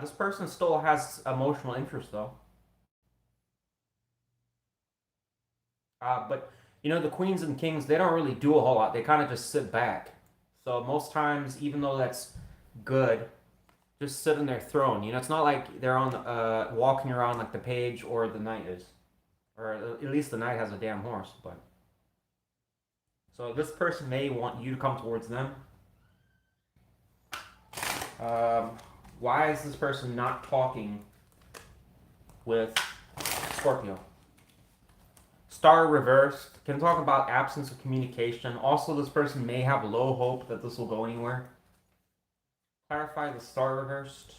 This person still has emotional interest though. But you know, the queens and kings, they don't really do a whole lot. They kind of just sit back. So most times, even though that's good, just sit in their throne. You know, it's not like they're on walking around like the page or the knight is, or at least the knight has a damn horse. But so this person may want you to come towards them. Why is this person not talking with Scorpio? Star reversed. Can talk about absence of communication. Also, this person may have low hope that this will go anywhere. Clarify the star reversed.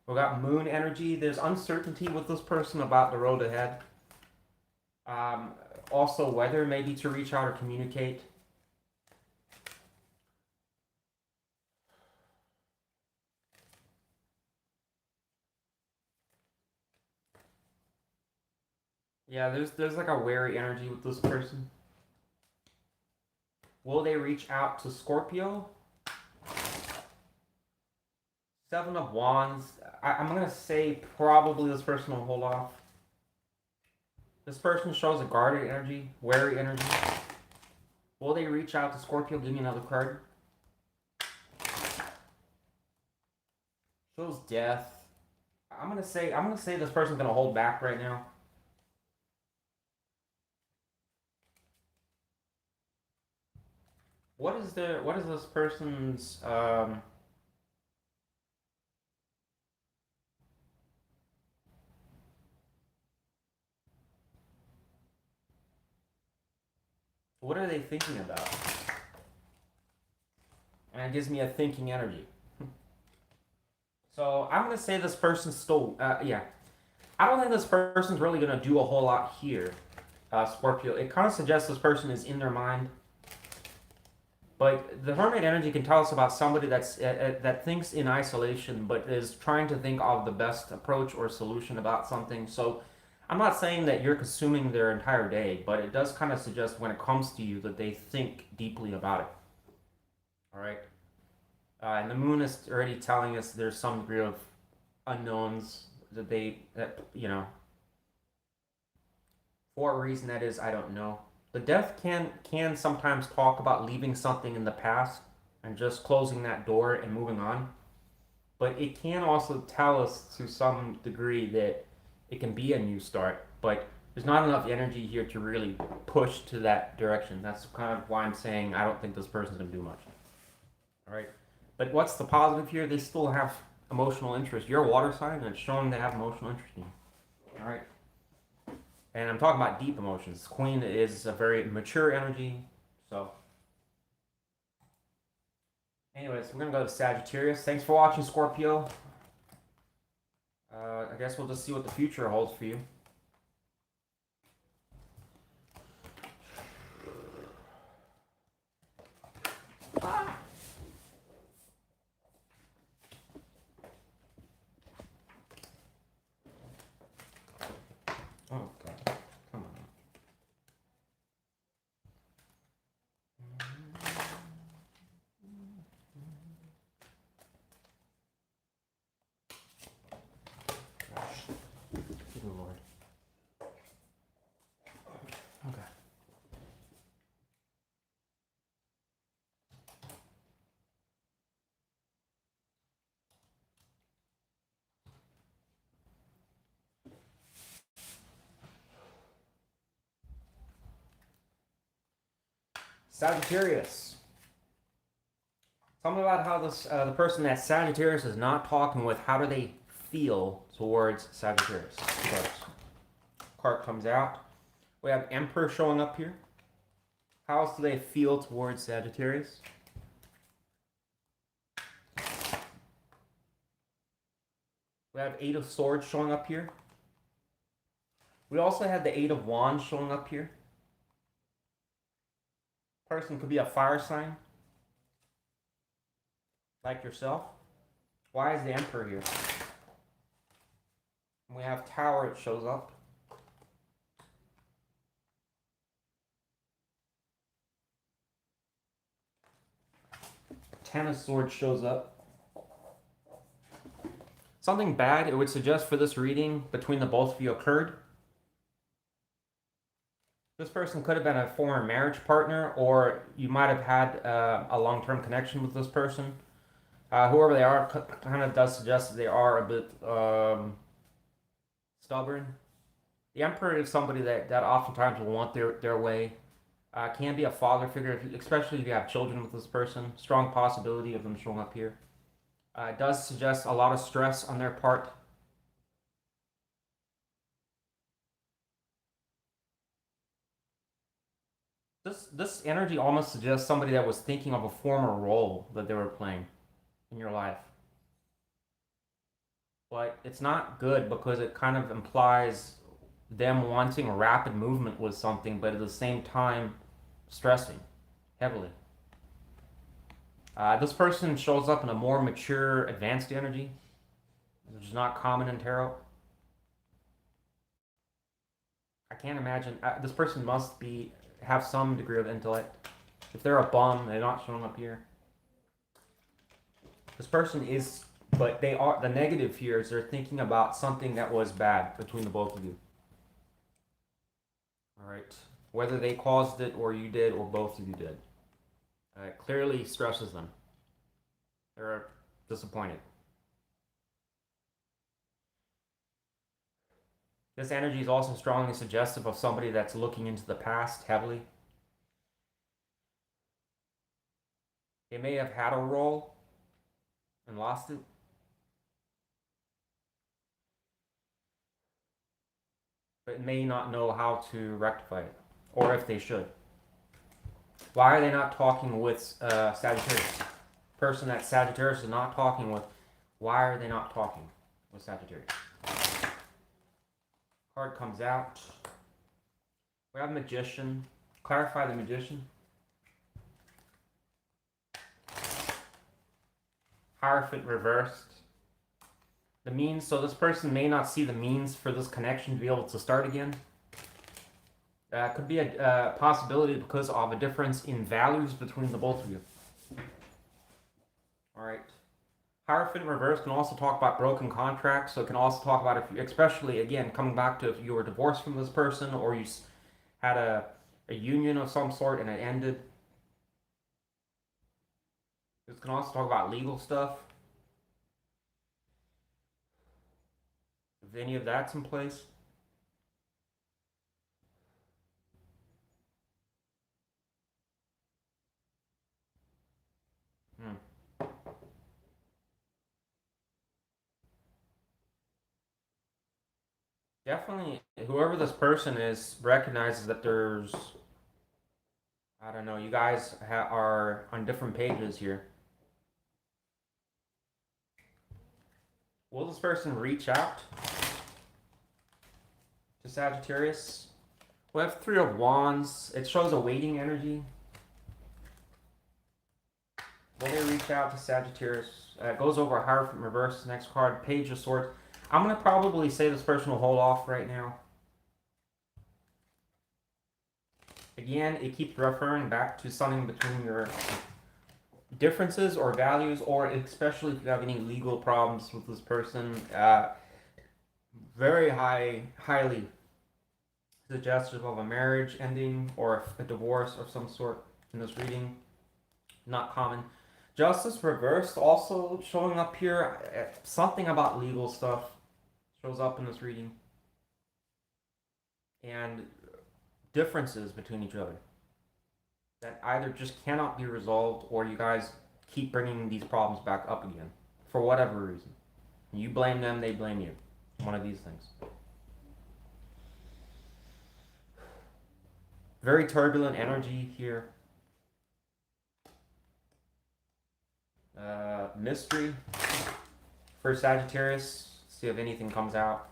We got moon energy. There's uncertainty with this person about the road ahead. Also, whether maybe to reach out or communicate. Yeah, there's like a wary energy with this person. Will they reach out to Scorpio? Seven of Wands. I'm going to say probably this person will hold off. This person shows a guarded energy, wary energy. Will they reach out to Scorpio? Give me another card. Shows death. I'm gonna say this person's gonna hold back right now. What is this person's what are they thinking about? And it gives me a thinking energy. So I'm gonna say this person's still yeah. I don't think this person's really gonna do a whole lot here, Scorpio. It kind of suggests this person is in their mind. But the Hermit energy can tell us about somebody that thinks in isolation, but is trying to think of the best approach or solution about something. So I'm not saying that you're consuming their entire day, but it does kind of suggest when it comes to you that they think deeply about it. All right. And the moon is already telling us there's some degree of unknowns that you know, for a reason that is, I don't know. The death can sometimes talk about leaving something in the past and just closing that door and moving on. But it can also tell us to some degree that it can be a new start. But there's not enough energy here to really push to that direction. That's kind of why I'm saying I don't think this person's going to do much. All right. But what's the positive here? They still have emotional interest. You're a water sign, and it's showing they have emotional interest in you. All right. And I'm talking about deep emotions. Queen is a very mature energy. So, anyways, we're going to go to Sagittarius. Thanks for watching, Scorpio. I guess we'll just see what the future holds for you. Oh, God. Come on. Gosh. Good Lord. Okay. Sagittarius. Tell me about how this the person that Sagittarius is not talking with, how do they feel towards Sagittarius? Card comes out. We have Emperor showing up here. How else do they feel towards Sagittarius? We have Eight of Swords showing up here. We also have the Eight of Wands showing up here. Person could be a fire sign, like yourself. Why is the Emperor here? We have Tower, it shows up. Ten of Swords shows up. Something bad, it would suggest for this reading between the both of you occurred. This person could have been a former marriage partner, or you might have had a long-term connection with this person. Whoever they are kind of does suggest that they are a bit stubborn. The Emperor is somebody that oftentimes will want their way. Can be a father figure, especially if you have children with this person. Strong possibility of them showing up here. It does suggest a lot of stress on their part. This energy almost suggests somebody that was thinking of a former role that they were playing in your life. But it's not good because it kind of implies them wanting rapid movement with something, but at the same time stressing heavily. This person shows up in a more mature, advanced energy, which is not common in tarot. I can't imagine. This person must have some degree of intellect. If they're a bum, they're not showing up here. This person is, but they are, the negative here is they're thinking about something that was bad between the both of you. All right. Whether they caused it or you did or both of you did. It clearly stresses them. They're disappointed. This energy is also strongly suggestive of somebody that's looking into the past heavily. They may have had a role and lost it. But may not know how to rectify it, or if they should. Why are they not talking with Sagittarius? Person that Sagittarius is not talking with, why are they not talking with Sagittarius? Card comes out. We have Magician. Clarify the Magician. Hierophant reversed. The means, so this person may not see the means for this connection to be able to start again. Could be a possibility because of a difference in values between the both of you. All right. Hierophant reverse can also talk about broken contracts. So it can also talk about, if you, especially again, coming back to if you were divorced from this person or you had a union of some sort and it ended. This can also talk about legal stuff. If any of that's in place. Definitely, whoever this person is recognizes that there's, I don't know, you guys are on different pages here. Will this person reach out to Sagittarius? We have Three of Wands. It shows a waiting energy. Will they reach out to Sagittarius? It goes over Hierophant reverse. Next card, Page of Swords. I'm going to probably say this person will hold off right now. Again, it keeps referring back to something between your differences or values, or especially if you have any legal problems with this person. Very highly suggestive of a marriage ending or a divorce of some sort in this reading. Not common. Justice reversed also showing up here. Something about legal stuff shows up in this reading. And differences between each other that either just cannot be resolved or you guys keep bringing these problems back up again for whatever reason. You blame them, they blame you. One of these things. Very turbulent energy here. Mystery for Sagittarius. See if anything comes out.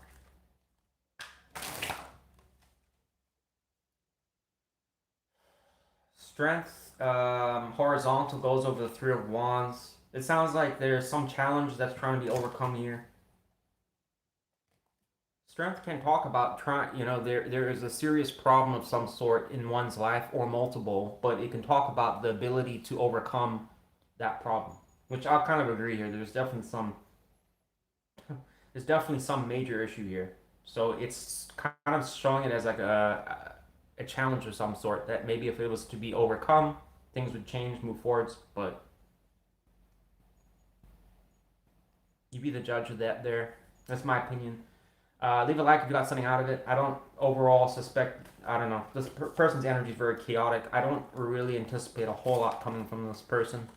Strength, horizontal goes over the Three of Wands. It sounds like there's some challenge that's trying to be overcome here. Strength can talk about trying, there is a serious problem of some sort in one's life or multiple, but it can talk about the ability to overcome that problem, which I'll kind of agree here. There's definitely some major issue here. So it's kind of showing it as like a challenge of some sort that maybe if it was to be overcome, things would change, move forwards, but you be the judge of that there. That's my opinion. Leave a like if you got something out of it. I don't overall suspect, I don't know, this person's energy is very chaotic. I don't really anticipate a whole lot coming from this person.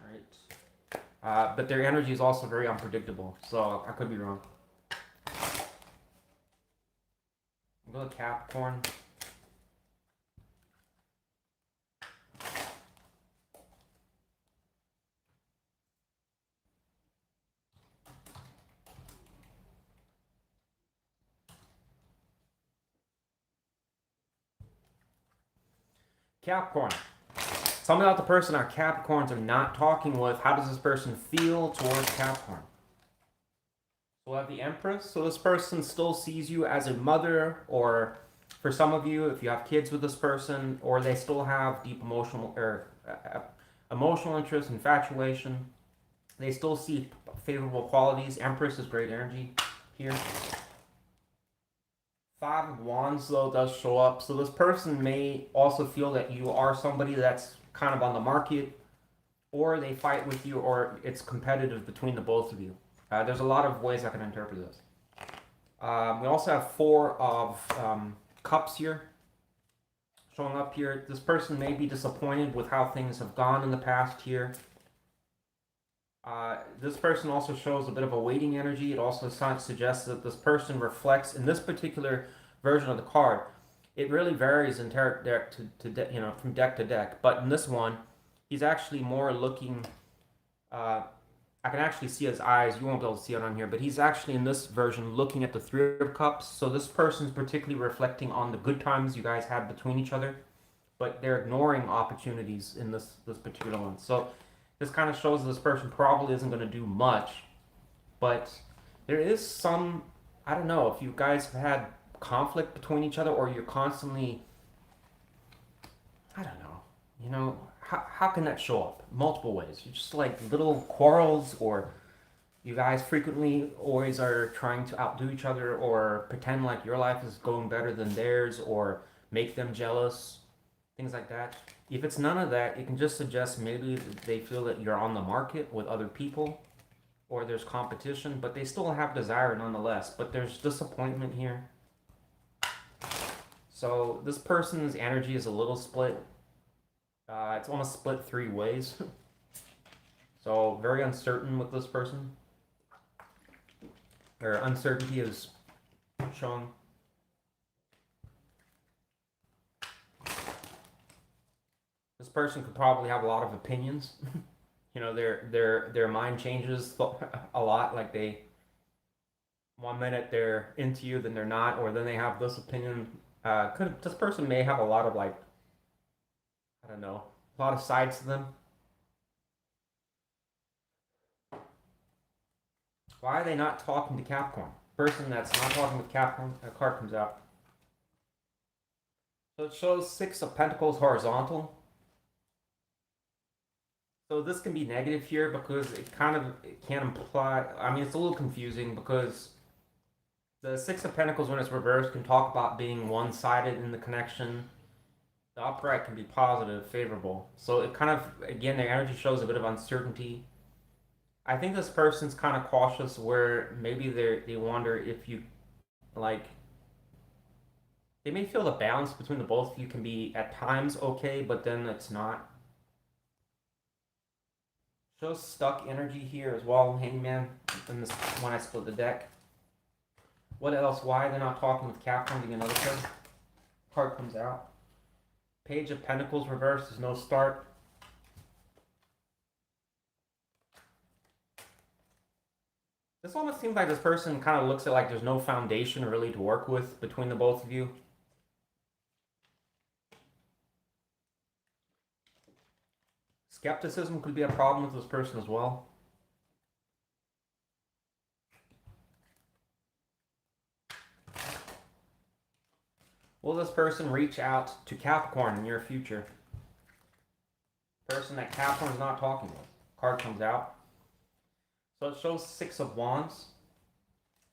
Alright. But their energy is also very unpredictable, so I could be wrong. We'll go to Capricorn. Capricorn. Tell me about the person our Capricorns are not talking with. How does this person feel towards Capricorn? We'll have the Empress. So this person still sees you as a mother, or for some of you, if you have kids with this person, or they still have deep emotional interest, infatuation. They still see favorable qualities. Empress is great energy here. Five of Wands, though, does show up. So this person may also feel that you are somebody that's kind of on the market, or they fight with you, or it's competitive between the both of you. There's a lot of ways I can interpret this. We also have Four of Cups here, showing up here. This person may be disappointed with how things have gone in the past here. This person also shows a bit of a waiting energy. It also suggests that this person reflects, in this particular version of the card, it really varies in deck from deck to deck. But in this one, he's actually more looking, I can actually see his eyes. You won't be able to see it on here, but he's actually in this version looking at the Three of Cups. So this person's particularly reflecting on the good times you guys had between each other, but they're ignoring opportunities in this particular one. So this kind of shows this person probably isn't going to do much, but there is some, I don't know, if you guys have had conflict between each other, or you're constantly, I don't know, how can that show up? Multiple ways. You're just like little quarrels, or you guys frequently always are trying to outdo each other, or pretend like your life is going better than theirs, or make them jealous, things like that. If it's none of that, it can just suggest maybe they feel that you're on the market with other people, or there's competition, but they still have desire nonetheless. But there's disappointment here. So this person's energy is a little split. It's almost split three ways. So very uncertain with this person. Or uncertainty is shown. This person could probably have a lot of opinions. Their mind changes a lot. Like they, one minute they're into you, then they're not, or then they have this opinion. This person may have a lot of I don't know, a lot of sides to them. Why are they not talking to Capricorn? Person that's not talking with Capricorn, a card comes out. So it shows Six of Pentacles horizontal. So this can be negative here because it can imply, I mean, it's a little confusing because the Six of Pentacles, when it's reversed, can talk about being one-sided in the connection. The upright can be positive, favorable. So it kind of, again, their energy shows a bit of uncertainty. I think this person's kind of cautious, where maybe they wonder if you, they may feel the balance between the both of you can be at times okay, but then it's not. Shows stuck energy here as well, Hangman, in this when I split the deck. What else? Why they're not talking with Capricorn? Getting another card comes out. Page of Pentacles reversed. There's no start. This almost seems like this person kind of looks at like there's no foundation really to work with between the both of you. Skepticism could be a problem with this person as well. Will this person reach out to Capricorn in the near future? Person that Capricorn's not talking with. Card comes out. So it shows Six of Wands.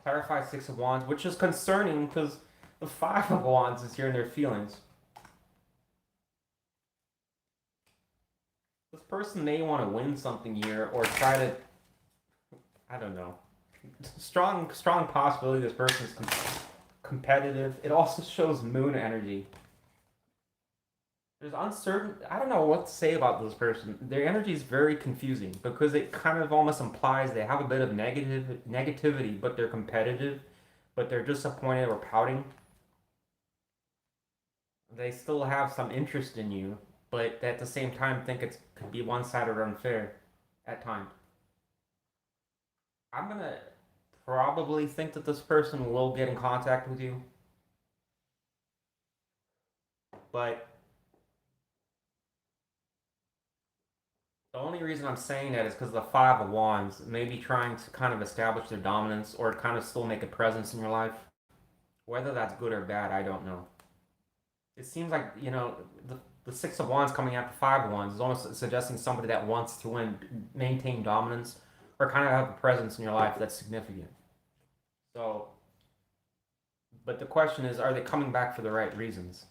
Clarify Six of Wands, which is concerning because the Five of Wands is here in their feelings. This person may want to win something here or try to, I don't know. Strong possibility this person is competitive. It also shows Moon energy. There's uncertain, I don't know what to say about this person. Their energy is very confusing because it kind of almost implies they have a bit of negativity, but they're competitive, but they're disappointed or pouting. They still have some interest in you, but at the same time think it could be one-sided or unfair at times. I'm going to probably think that this person will get in contact with you. But the only reason I'm saying that is because the Five of Wands may be trying to kind of establish their dominance or kind of still make a presence in your life. Whether that's good or bad, I don't know. It seems like, you know, the Six of Wands coming after Five of Wands is almost suggesting somebody that wants to maintain dominance or kind of have a presence in your life that's significant. So, but the question is, are they coming back for the right reasons?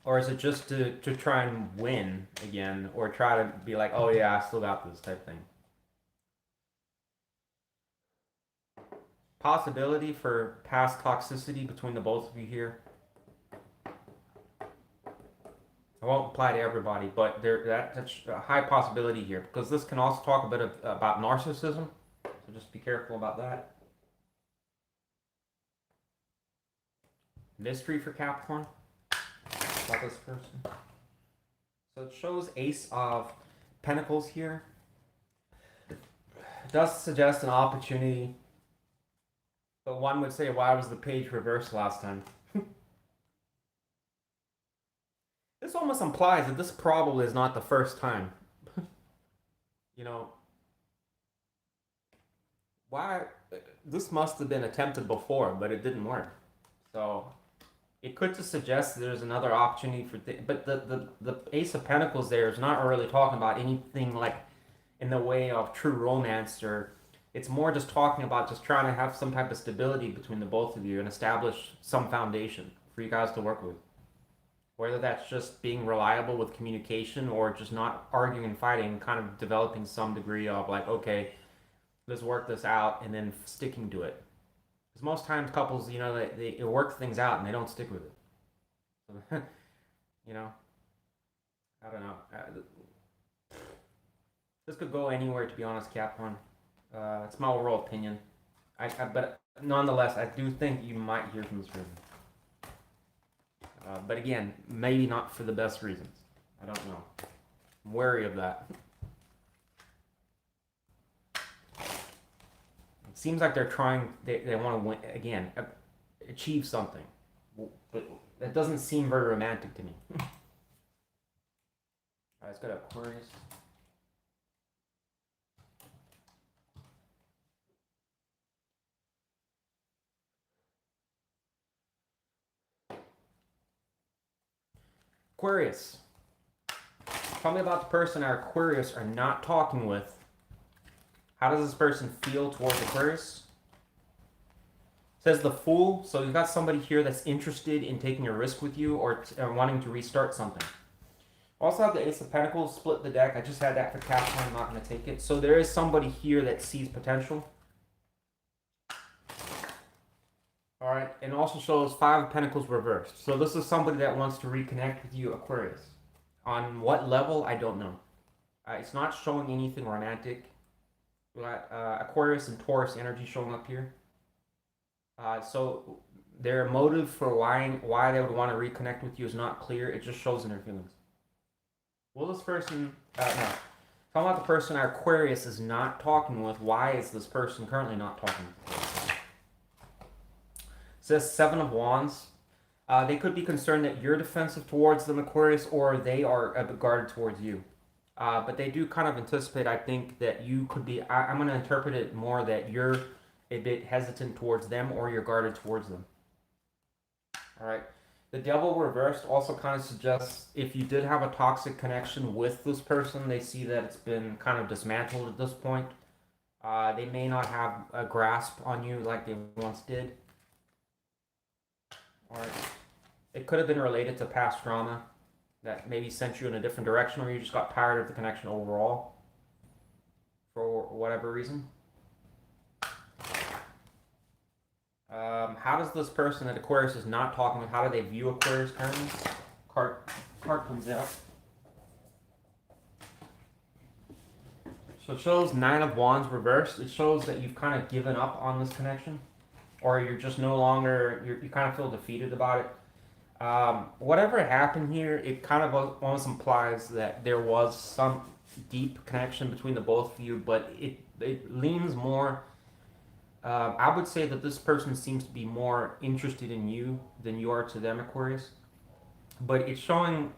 Or is it just to try and win again or try to be like, oh yeah, I still got this type thing? Possibility for past toxicity between the both of you here. I won't apply to everybody, but that's a high possibility here because this can also talk a bit about narcissism. So just be careful about that. Mystery for Capricorn about this person. So it shows Ace of Pentacles here. It does suggest an opportunity, but one would say, why was the page reversed last time? This almost implies that this probably is not the first time. You know, why? This must have been attempted before, but it didn't work. So it could just suggest there's another opportunity for but the Ace of Pentacles there is not really talking about anything like in the way of true romance, or it's more just talking about just trying to have some type of stability between the both of you and establish some foundation for you guys to work with. Whether that's just being reliable with communication or just not arguing and fighting, kind of developing some degree of like, okay, let's work this out and then sticking to it. Because most times couples, you know, they work things out and they don't stick with it. So, you know, I don't know. This could go anywhere, to be honest, Capricorn. It's my overall opinion. But nonetheless, I do think you might hear from this person. But again, maybe not for the best reasons. I don't know. I'm wary of that. It seems like they're trying, they want to win, again, achieve something. But that doesn't seem very romantic to me. Alright, let's go to Aquarius. Aquarius. Tell me about the person our Aquarius are not talking with. How does this person feel towards Aquarius? It says the Fool. So you've got somebody here that's interested in taking a risk with you or wanting to restart something. Also have the Ace of Pentacles, split the deck. I just had that for Capricorn. I'm not going to take it. So there is somebody here that sees potential. All right, and also shows Five of Pentacles reversed. So this is somebody that wants to reconnect with you, Aquarius. On what level, I don't know. It's not showing anything romantic. We got Aquarius and Taurus energy showing up here. So their motive for why they would want to reconnect with you is not clear. It just shows in their feelings. Will this person? No. Talking about the person our Aquarius is not talking with. Why is this person currently not talking with? It says Seven of Wands. They could be concerned that you're defensive towards them, Aquarius, or they are guarded towards you. But they do kind of anticipate, I think, that you could be. I'm going to interpret it more that you're a bit hesitant towards them or you're guarded towards them. All right. The Devil reversed also kind of suggests if you did have a toxic connection with this person, they see that it's been kind of dismantled at this point. They may not have a grasp on you like they once did. All right. It could have been related to past drama that maybe sent you in a different direction, or you just got tired of the connection overall for whatever reason. How does this person that Aquarius is not talking with, how do they view Aquarius currently? Card comes out. So it shows Nine of Wands reversed. It shows that you've kind of given up on this connection, or you're just no longer, you kind of feel defeated about it. Whatever happened here, it kind of almost implies that there was some deep connection between the both of you, but it leans more. I would say that this person seems to be more interested in you than you are to them, Aquarius. But it's showing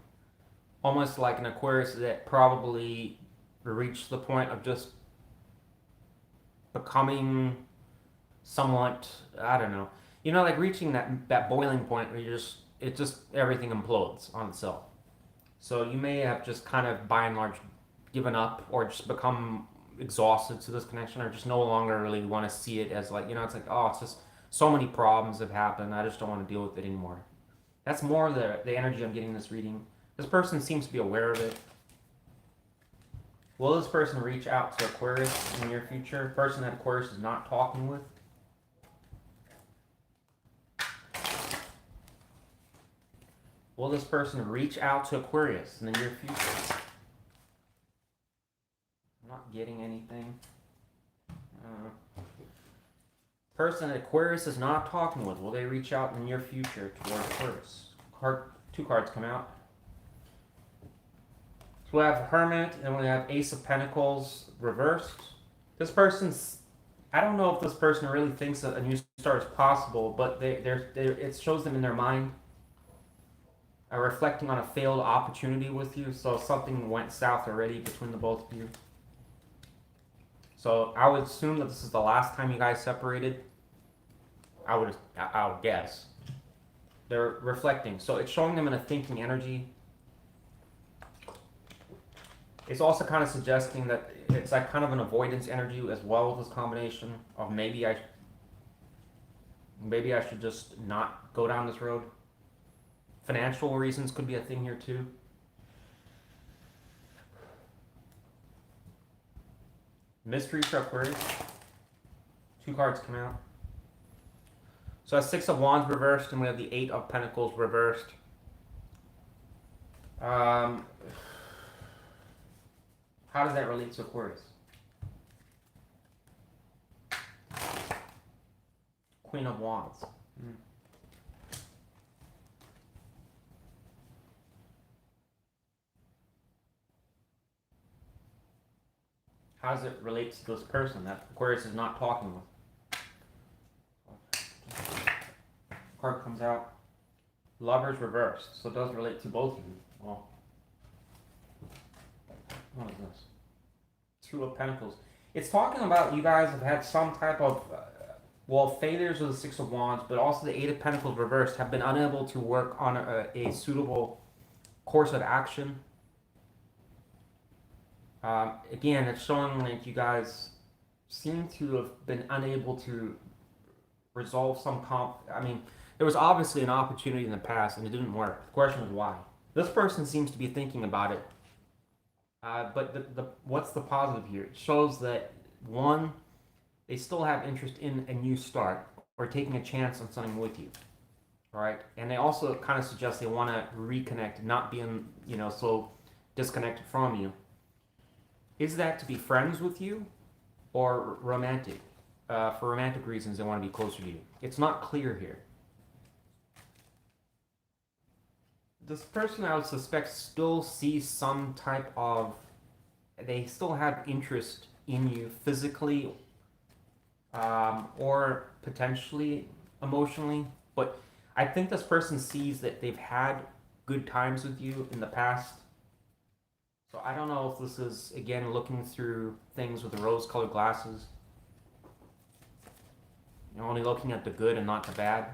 almost like an Aquarius that probably reached the point of just becoming somewhat, I don't know, like reaching that boiling point where everything implodes on itself. So you may have just kind of by and large given up or just become exhausted to this connection, or just no longer really want to see it as like, it's like, oh, it's just so many problems have happened, I just don't want to deal with it anymore. That's more the energy I'm getting in this reading. This person seems to be aware of it. Will this person reach out to Aquarius in the near future? Person that Aquarius is not talking with. Will this person reach out to Aquarius in the near future? Not getting anything. Person that Aquarius is not talking with, will they reach out in the near future toward Aquarius? Two cards come out. So we have Hermit and we have Ace of Pentacles reversed. This person's, I don't know if this person really thinks that a new start is possible, but it shows them in their mind reflecting on a failed opportunity with you. So something went south already between the both of you. So I would assume that this is the last time you guys separated. I would guess. They're reflecting. So it's showing them in a thinking energy. It's also kind of suggesting that it's like kind of an avoidance energy as well with this combination of maybe I should just not go down this road. Financial reasons could be a thing here too. Mystery for Aquarius. Two cards come out. So that's Six of Wands reversed, and we have the Eight of Pentacles reversed. How does that relate to Aquarius? Queen of Wands. How does it relate to this person that Aquarius is not talking with? Card comes out. Lovers reversed. So it does relate to both of you. Well, what is this? Two of Pentacles. It's talking about you guys have had some type of, failures with the Six of Wands, but also the Eight of Pentacles reversed, have been unable to work on a suitable course of action. Again, it's showing like you guys seem to have been unable to resolve some there was obviously an opportunity in the past and it didn't work. The question is why. This person seems to be thinking about it. But what's the positive here? It shows that, one, they still have interest in a new start or taking a chance on something with you. Right? And they also kind of suggest they want to reconnect, not being, so disconnected from you. Is that to be friends with you or romantic? For romantic reasons, they want to be closer to you. It's not clear here. This person, I would suspect, still sees some type of... They still have interest in you physically, or potentially emotionally. But I think this person sees that they've had good times with you in the past. So I don't know if this is, again, looking through things with the rose-colored glasses. You're only looking at the good and not the bad.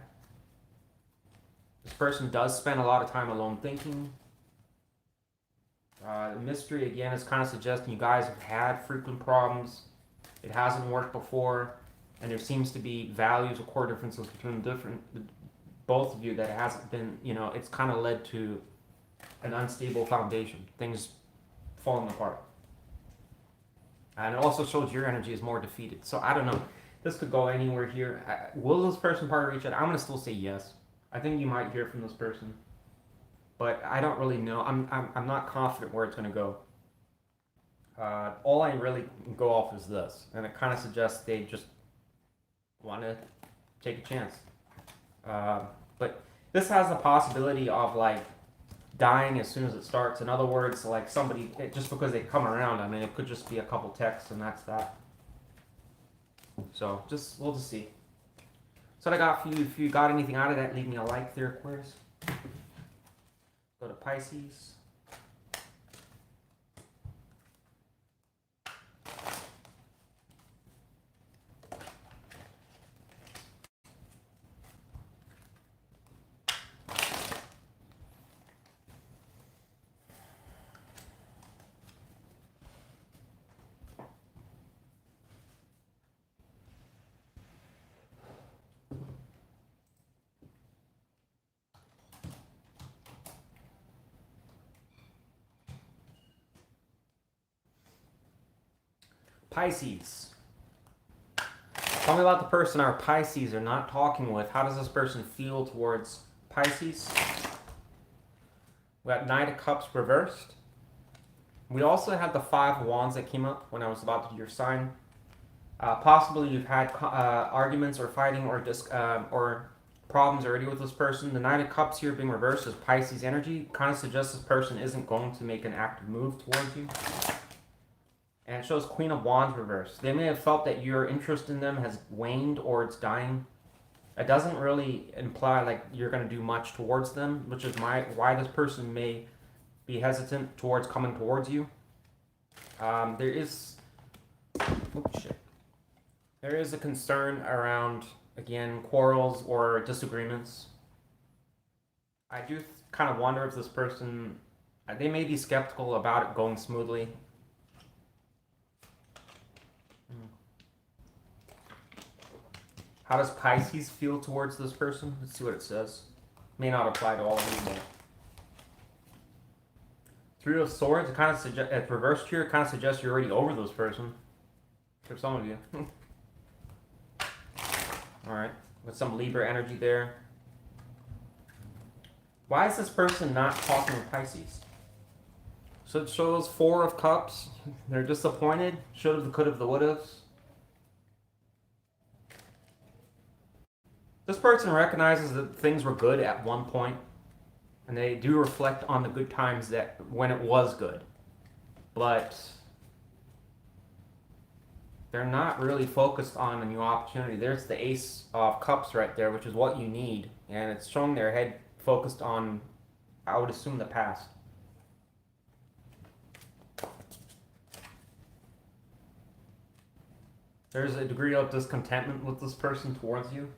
This person does spend a lot of time alone thinking. The mystery, again, is kind of suggesting you guys have had frequent problems. It hasn't worked before. And there seems to be values or core differences between both of you that hasn't been, it's kind of led to an unstable foundation. Things falling apart. And it also shows your energy is more defeated. So I don't know. This could go anywhere here. Will this person probably reach out? I'm going to still say yes. I think you might hear from this person. But I don't really know. I'm not confident where it's going to go. All I really go off is this. And it kind of suggests they just want to take a chance. But this has the possibility of like dying as soon as it starts. In other words, like somebody, just because they come around, I mean, it could just be a couple texts and that's that. So we'll just see. So what I got for you. If you got anything out of that, leave me a like there, Aquarius. Go to Pisces. Pisces. Tell me about the person our Pisces are not talking with. How does this person feel towards Pisces? We got Knight of Cups reversed. We also had the Five of Wands that came up when I was about to do your sign. Possibly you've had arguments or fighting or problems already with this person. The Knight of Cups here being reversed is Pisces energy. Kind of suggests this person isn't going to make an active move towards you. And it shows Queen of Wands reversed. They may have felt that your interest in them has waned or it's dying. It doesn't really imply like you're going to do much towards them, which is why this person may be hesitant towards coming towards you. There is a concern around, again, quarrels or disagreements. I do kind of wonder if this person, they may be skeptical about it going smoothly. How does Pisces feel towards this person? Let's see what it says. May not apply to all of you, but... Three of Swords, it kind of suggests, it's reversed here, it kind of suggests you're already over this person. For some of you. Alright, with some Libra energy there. Why is this person not talking with Pisces? So it shows Four of Cups. They're disappointed. Should've, the could've, the would've's. This person recognizes that things were good at one point, and they do reflect on the good times that when it was good. But they're not really focused on a new opportunity. There's the Ace of Cups right there, which is what you need, and it's showing their head focused on, I would assume, the past. There's a degree of discontentment with this person towards you.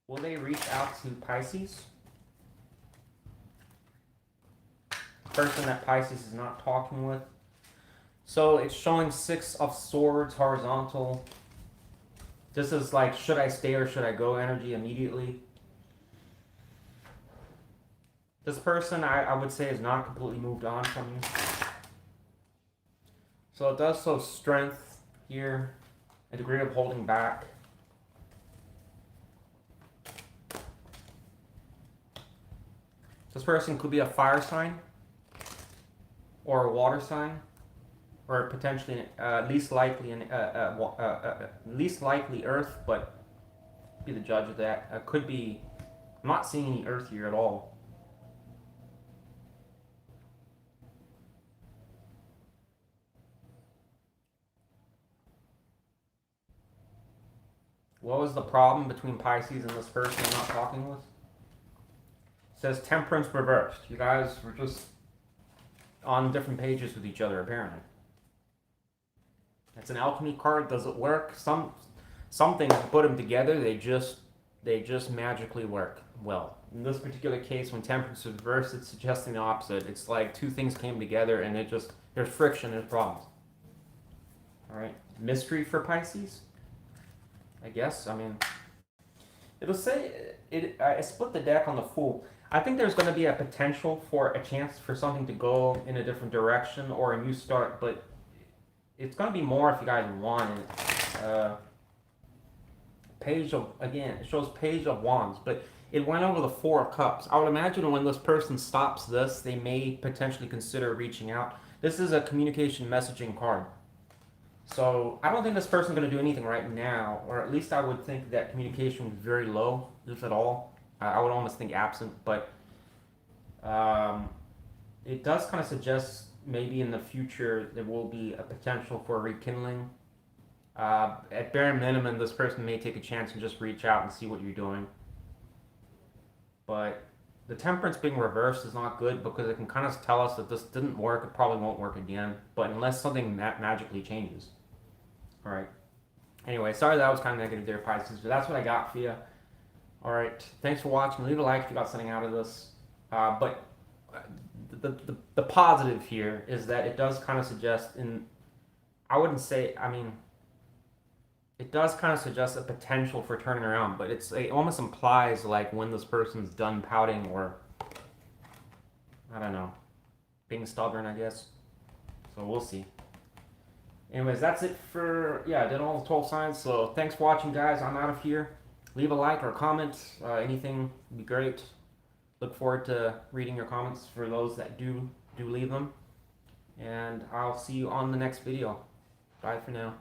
Will they reach out to Pisces? Person that Pisces is not talking with. So it's showing Six of Swords horizontal. This is like, should I stay or should I go energy immediately. This person, I would say, is not completely moved on from you. So it does show strength here, a degree of holding back. This person could be a fire sign or a water sign. or potentially least likely least likely Earth, but be the judge of that. Could be. I'm not seeing any Earth here at all. What was the problem between Pisces and this person I'm not talking with? It says Temperance reversed. You guys were just on different pages with each other, apparently. It's an alchemy card. Does it work? Some things, put them together, they just magically work well. In this particular case, when Temperance is reversed, it's suggesting the opposite. It's like two things came together and there's friction, there's problems. All right, mystery for Pisces, I guess. I mean, it'll say I split the deck on the Fool. I think there's going to be a potential for a chance for something to go in a different direction or a new start, but it's going to be more if you guys want it. Page of, again, it shows Page of Wands, but it went over the Four of Cups. I would imagine when this person stops this, they may potentially consider reaching out. This is a communication messaging card. So I don't think this person's going to do anything right now, or at least I would think that communication would be very low, if at all. I would almost think absent, but it does kind of suggest maybe in the future there will be a potential for rekindling. At bare minimum, this person may take a chance and just reach out and see what you're doing. But the Temperance being reversed is not good because it can kind of tell us that this didn't work, it probably won't work again, but unless something magically changes. Alright. Anyway, sorry that was kind of negative there, Pisces, but that's what I got for you. Alright, thanks for watching. Leave a like if you got something out of this. But the positive here is that it does kind of suggest, I wouldn't say, I mean, it does kind of suggest a potential for turning around, but it almost implies like when this person's done pouting or, I don't know, being stubborn, I guess. So we'll see. Anyways, that's it for, I did all the 12 signs. So thanks for watching, guys. I'm out of here. Leave a like or a comment. Anything would be great. Look forward to reading your comments for those that do leave them. And I'll see you on the next video. Bye for now.